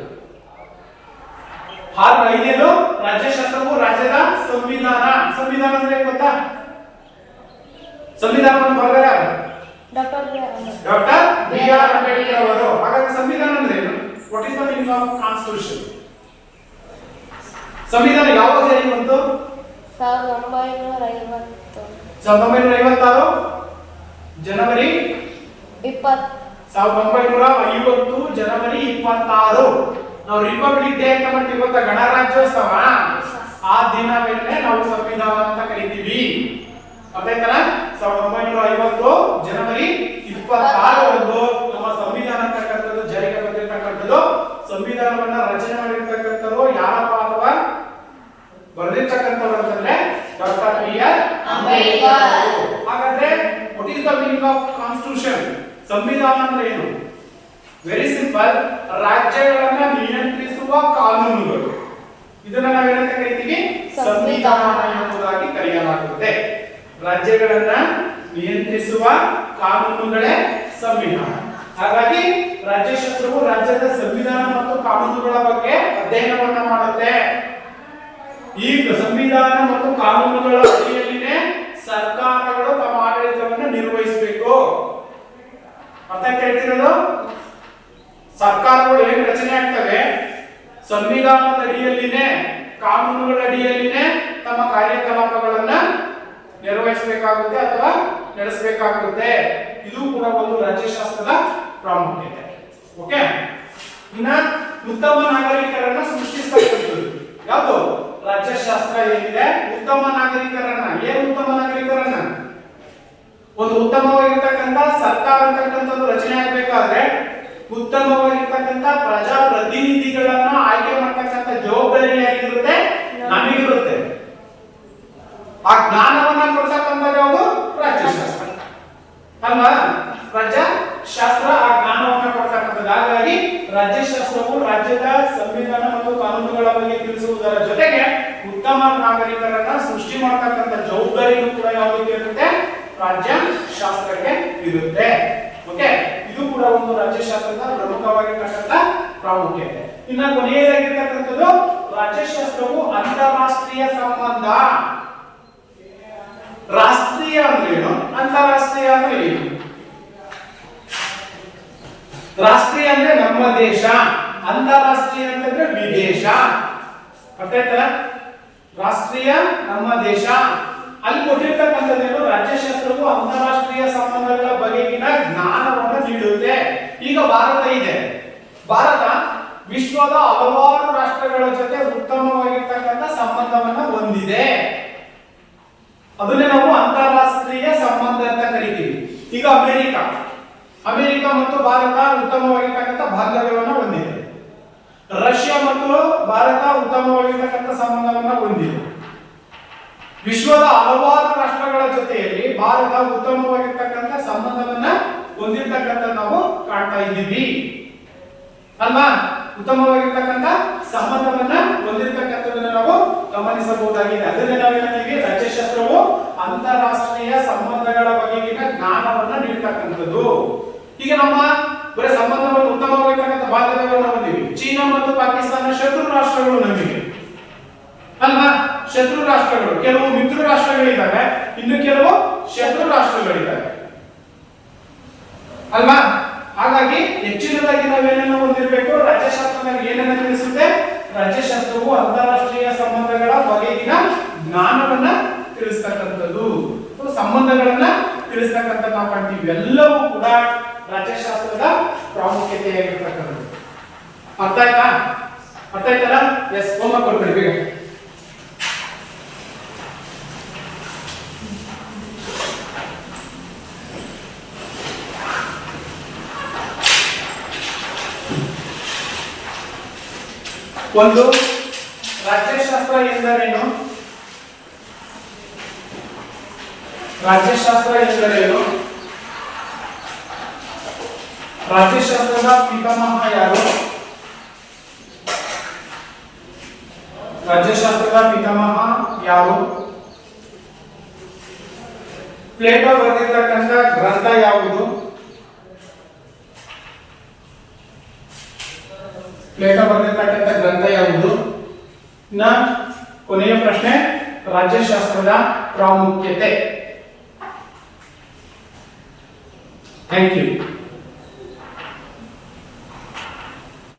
5ನೇದು ರಾಜ್ಯಶಾಸ್ತ್ರವು ರಾಜ್ಯದ ಸಂವಿಧಾನ. ಸಂವಿಧಾನ ಅಂದ್ರೆ ಗೊತ್ತಾ? ಸಂವಿಧಾನವನ್ನು ಬರೆದವರು ಯಾರು? ಡಾಕ್ಟರ್ ಬಿ ಆರ್ ಅಂಬೇಡ್ಕರ್ ಅವರು. ಹಾಗಾದ್ರೆ ಸಂವಿಧಾನ ಅಂದ್ರೆ ಏನು? What is the meaning of constitution? ಸಂವಿಧಾನ ಯಾವಾಗ ಜಾರಿಗೆ ಬಂತು? 1956 ಜನವರಿ 20. 1950 ಜನವರಿ 26 ನಾವು ರಿಪಬ್ಲಿಕ್ ಡೇ ಅಂತ ಮಾಡ್ತೀವಿ ಗೊತ್ತಾ? ಗಣರಾಜ್ಯೋತ್ಸವ. ಆ ದಿನವನ್ನೇ ನಾವು ಸಂವಿಧಾನ ಅಂತ ಕರಿತೀವಿ. ಅರ್ಥಾಯ್ತಲ್ಲ? 1950 ಜನವರಿ 26 ನಮ್ಮ ಸಂವಿಧಾನ ಅಂತಕ್ಕಂಥದ್ದು ಜಾರಿಗೆ ಬಂದಿರತಕ್ಕಂಥದ್ದು. ಸಂವಿಧಾನವನ್ನ ರಚನೆ ಮಾಡಿರ್ತಕ್ಕಂಥವ್ರು ಯಾರಪ್ಪ ಅಥವಾ ಬರೆದಿರ್ತಕ್ಕಂಥವ್ರು ಅಂತಂದ್ರೆ ಡಾಕ್ಟರ್ ಬಿ ಆರ್ ಅಂಬೇಡ್ಕರ್. ಹಾಗಾದ್ರೆ what is the meaning of constitution? ಸಂವಿಧಾನ ಅಂದ್ರೆ ಏನು? Very simple. ರಾಜ್ಯಗಳನ್ನ ನಿಯಂತ್ರಿಸುವ ಕಾನೂನುಗಳು. ಇದನ್ನ ನಾವೇನಂತ ಕರಿತೀವಿ? ಸಂವಿಧಾನ ಎಂಬುದಾಗಿ ಕರೆಯಲಾಗುತ್ತದೆ. ರಾಜ್ಯಗಳನ್ನ ನಿಯಂತ್ರಿಸುವ ಕಾನೂನುಗಳೇ ಸಂವಿಧಾನ. ಹಾಗಾಗಿ ರಾಜ್ಯಶಾಸ್ತ್ರವು ರಾಜ್ಯದ ಸಂವಿಧಾನ ಮತ್ತು ಕಾನೂನುಗಳ ಬಗ್ಗೆ ಅಧ್ಯಯನವನ್ನ ಮಾಡುತ್ತೆ. ಈ ಸಂವಿಧಾನ ಮತ್ತು ಕಾನೂನುಗಳ ಅಡಿಯಲ್ಲಿನೇ ಸರ್ಕಾರಗಳು ತಮ್ಮ ಆಡಳಿತವನ್ನು ನಿರ್ವಹಿಸಬೇಕು. ಅರ್ಥ ಹೇಳ್ತಿರೋದು? ಸರ್ಕಾರಗಳು ಹೇಗೆ ರಚನೆ ಆಗ್ತವೆ? ಸಂವಿಧಾನದ ಅಡಿಯಲ್ಲಿನೇ ಕಾನೂನುಗಳ ಅಡಿಯಲ್ಲಿನೇ ತಮ್ಮ ಕಾರ್ಯಕಲಾಪಗಳನ್ನ ನಿರ್ವಹಿಸಬೇಕಾಗುತ್ತೆ ಅಥವಾ ನಡೆಸಬೇಕಾಗುತ್ತೆ. ಇದು ಕೂಡ ಒಂದು ರಾಜ್ಯಶಾಸ್ತ್ರದ ಪ್ರಾಮುಖ್ಯತೆ. ಓಕೆ, ಇನ್ನ ಉತ್ತಮ ನಾಗರಿಕರನ್ನ ಸೃಷ್ಟಿಸ್ತಕ್ಕಂಥದ್ದು ಯಾವುದು? ರಾಜ್ಯಶಾಸ್ತ್ರ ಏನಿದೆ ಉತ್ತಮ ನಾಗರಿಕರನ್ನ, ಏನು ಉತ್ತಮ ನಾಗರಿಕರನ್ನ? ಒಂದು ಉತ್ತಮವಾಗಿರ್ತಕ್ಕಂಥ ಸರ್ಕಾರ ಅಂತಕ್ಕಂಥದ್ದು ರಚನೆ ಆಗಬೇಕಾದ್ರೆ ಉತ್ತಮವಾಗಿರ್ತಕ್ಕಂಥ ಪ್ರಜಾಪ್ರತಿನಿಧಿಗಳನ್ನ ಆಯ್ಕೆ ಮಾಡ್ತಕ್ಕಂಥ ಜವಾಬ್ದಾರಿ ಯಾರಿಗಿರುತ್ತೆ? ನಮಗಿರುತ್ತೆ. ಆ ಜ್ಞಾನವನ್ನ ಕೊಡ್ತಕ್ಕಂಥದ್ದು ಯಾವುದು? ರಾಜ್ಯಶಾಸ್ತ್ರ ಅಲ್ವಾ? ರಾಜ್ಯಶಾಸ್ತ್ರ ಆ ಜ್ಞಾನವನ್ನ ಕೊಡ್ತಕ್ಕಂಥದ್ದು. ಹಾಗಾಗಿ ರಾಜ್ಯಶಾಸ್ತ್ರವು ರಾಜ್ಯದ ಸಂವಿಧಾನ ಮತ್ತು ಕಾನೂನುಗಳ ಬಗ್ಗೆ ತಿಳಿಸುವುದರ ಜೊತೆಗೆ ಉತ್ತಮ ನಾಗರಿಕರನ್ನ ಸೃಷ್ಟಿ ಮಾಡತಕ್ಕಂಥ ಜವಾಬ್ದಾರಿಯೂ ಕೂಡ ಯಾವುದಕ್ಕೆ ಇರುತ್ತೆ? ರಾಜ್ಯಶಾಸ್ತ್ರಕ್ಕೆ ಇರುತ್ತೆ. ಓಕೆ, ಇದು ಕೂಡ ಒಂದು ರಾಜ್ಯಶಾಸ್ತ್ರದ ಪ್ರಮುಖವಾಗಿರ್ತಕ್ಕಂಥ ಪ್ರಾಮುಖ್ಯತೆ. ಇನ್ನ ಕೊನೆಯದಾಗಿರ್ತಕ್ಕಂಥದ್ದು ರಾಜ್ಯಶಾಸ್ತ್ರವು ಅಂತಾರಾಷ್ಟ್ರೀಯ ಸಂಬಂಧ. ರಾಷ್ಟ್ರೀಯ ಅಂದ್ರೆ ಏನು? ಅಂತಾರಾಷ್ಟ್ರೀಯ ಅಂದ್ರೆ ಏನು? ರಾಷ್ಟ್ರೀಯ ಅಂದ್ರೆ ನಮ್ಮ ದೇಶ, ಅಂತಾರಾಷ್ಟ್ರೀಯ ಅಂತಂದ್ರೆ ವಿದೇಶ. ಅರ್ಥ ಆಯ್ತಲ್ಲ? ರಾಷ್ಟ್ರೀಯ ನಮ್ಮ ದೇಶ, ಅಲ್ಲಿ ಕೊಟ್ಟಿರ್ತಕ್ಕಂಥದ್ದೇನು? ರಾಜ್ಯಶಾಸ್ತ್ರವು ಅಂತಾರಾಷ್ಟ್ರೀಯ ಸಂಬಂಧಗಳ ಬಗೆಗಿನ ಜ್ಞಾನವನ್ನು ನೀಡುತ್ತೆ. ಈಗ ಭಾರತ ಇದೆ, ಭಾರತ ವಿಶ್ವದ ಹಲವಾರು ರಾಷ್ಟ್ರಗಳ ಜೊತೆ ಉತ್ತಮವಾಗಿರ್ತಕ್ಕಂಥ ಸಂಬಂಧವನ್ನ ಹೊಂದಿದೆ. ಅದನ್ನೇ ನಾವು ಅಂತಾರಾಷ್ಟ್ರೀಯ ಸಂಬಂಧ ಅಂತ ಕರಿತೀವಿ. ಈಗ ಅಮೆರಿಕ ಮತ್ತು ಭಾರತ ಉತ್ತಮವಾಗಿರ್ತಕ್ಕಂಥ ಬಾಂಧವ್ಯವನ್ನ ಹೊಂದಿದೆ. ರಷ್ಯಾ ಮತ್ತು ಭಾರತ ಉತ್ತಮವಾಗಿರ್ತಕ್ಕಂಥ ಸಂಬಂಧವನ್ನ ಹೊಂದಿದೆ. ವಿಶ್ವದ ಹಲವಾರು ರಾಷ್ಟ್ರಗಳ ಜೊತೆಯಲ್ಲಿ ಭಾರತ ಉತ್ತಮವಾಗಿರ್ತಕ್ಕಂಥ ಸಂಬಂಧವನ್ನ ಹೊಂದಿರ್ತಕ್ಕಂಥ ನಾವು ಕಾಣ್ತಾ ಇದ್ದೀವಿ ಅಲ್ವಾ? ಉತ್ತಮವಾಗಿರ್ತಕ್ಕಂಥ ಸಂಬಂಧವನ್ನ ಹೊಂದಿರತಕ್ಕಂಥದ್ದನ್ನ ನಾವು ಗಮನಿಸಬಹುದಾಗಿದೆ. ಅದನ್ನೇ ನಾವೇನಂತೀವಿ? ರಾಜ್ಯಶಾಸ್ತ್ರವು ಅಂತಾರಾಷ್ಟ್ರೀಯ ಸಂಬಂಧಗಳ ಬಗೆಗಿನ ಜ್ಞಾನವನ್ನ ನೀಡತಕ್ಕಂಥದ್ದು. ಈಗ ನಮ್ಮ ಬರೀ ಸಂಬಂಧವನ್ನು ಉತ್ತಮವಾಗಿರ್ತಕ್ಕಂಥ ಬಾಂಧವ್ಯವನ್ನು ಹೊಂದಿವಿ. ಚೀನಾ ಮತ್ತು ಪಾಕಿಸ್ತಾನ ಶತ್ರು ರಾಷ್ಟ್ರಗಳು ನಮಗೆ ಅಲ್ವಾ? ಶತ್ರು ರಾಷ್ಟ್ರಗಳು, ಕೆಲವು ಮಿತ್ರ ರಾಷ್ಟ್ರಗಳಿದ್ದಾವೆ, ಇನ್ನು ಕೆಲವು ಶತ್ರು ರಾಷ್ಟ್ರಗಳಿದ್ದಾವೆ ಅಲ್ವಾ? ಹಾಗಾಗಿ ಹೆಚ್ಚಿನದಾಗಿ ನಾವೇನೇನು ಹೊಂದಿರಬೇಕು? ರಾಜ್ಯಶಾಸ್ತ್ರದಲ್ಲಿ ಏನನ್ನ ತಿಳಿಸುತ್ತೆ? ರಾಜ್ಯಶಾಸ್ತ್ರವು ಅಂತಾರಾಷ್ಟ್ರೀಯ ಸಂಬಂಧಗಳ ಬಗೆಗಿನ ಜ್ಞಾನವನ್ನ ತಿಳಿಸ್ತಕ್ಕಂಥದ್ದು, ಸಂಬಂಧಗಳನ್ನ ತಿಳಿಸ್ತಕ್ಕಂಥದ್ದು ನಾವು ಕಾಣ್ತೀವಿ. ಎಲ್ಲವೂ ಕೂಡ ರಾಜ್ಯಶಾಸ್ತ್ರದ ಪ್ರಾಮುಖ್ಯತೆಯಾಗಿರ್ತಕ್ಕಂಥದ್ದು. ಅರ್ಥ ಆಯ್ತಲ್ಲ? ಎಸ್, ಹೋಮ್ವರ್ಕ್ ಕೊಡ್ಬೇಡಿ ಬೇಗ. ಒಂದು, ರಾಜ್ಯಶಾಸ್ತ್ರ ಎಂದರೇನು? ರಾಜ್ಯಶಾಸ್ತ್ರ ಎಂದರೇನು? ರಾಜ್ಯಶಾಸ್ತ್ರದ ಪಿತಾಮಹ ಯಾರು? ರಾಜ್ಯಶಾಸ್ತ್ರದ ಪಿತಾಮಹ ಯಾರು? ಪ್ಲೇಟೋ ಬರೆದಿರ್ತಕ್ಕಂಥ ಗ್ರಂಥ ಯಾವುದು? ಪ್ಲೇಟೋ ಬರೆದಿರ್ತಕ್ಕಂಥ ಗ್ರಂಥ ಯಾವುದು? ಕೊನೆಯ ಪ್ರಶ್ನೆ, ರಾಜ್ಯಶಾಸ್ತ್ರದ ಪ್ರಾಮುಖ್ಯತೆ. Thank you.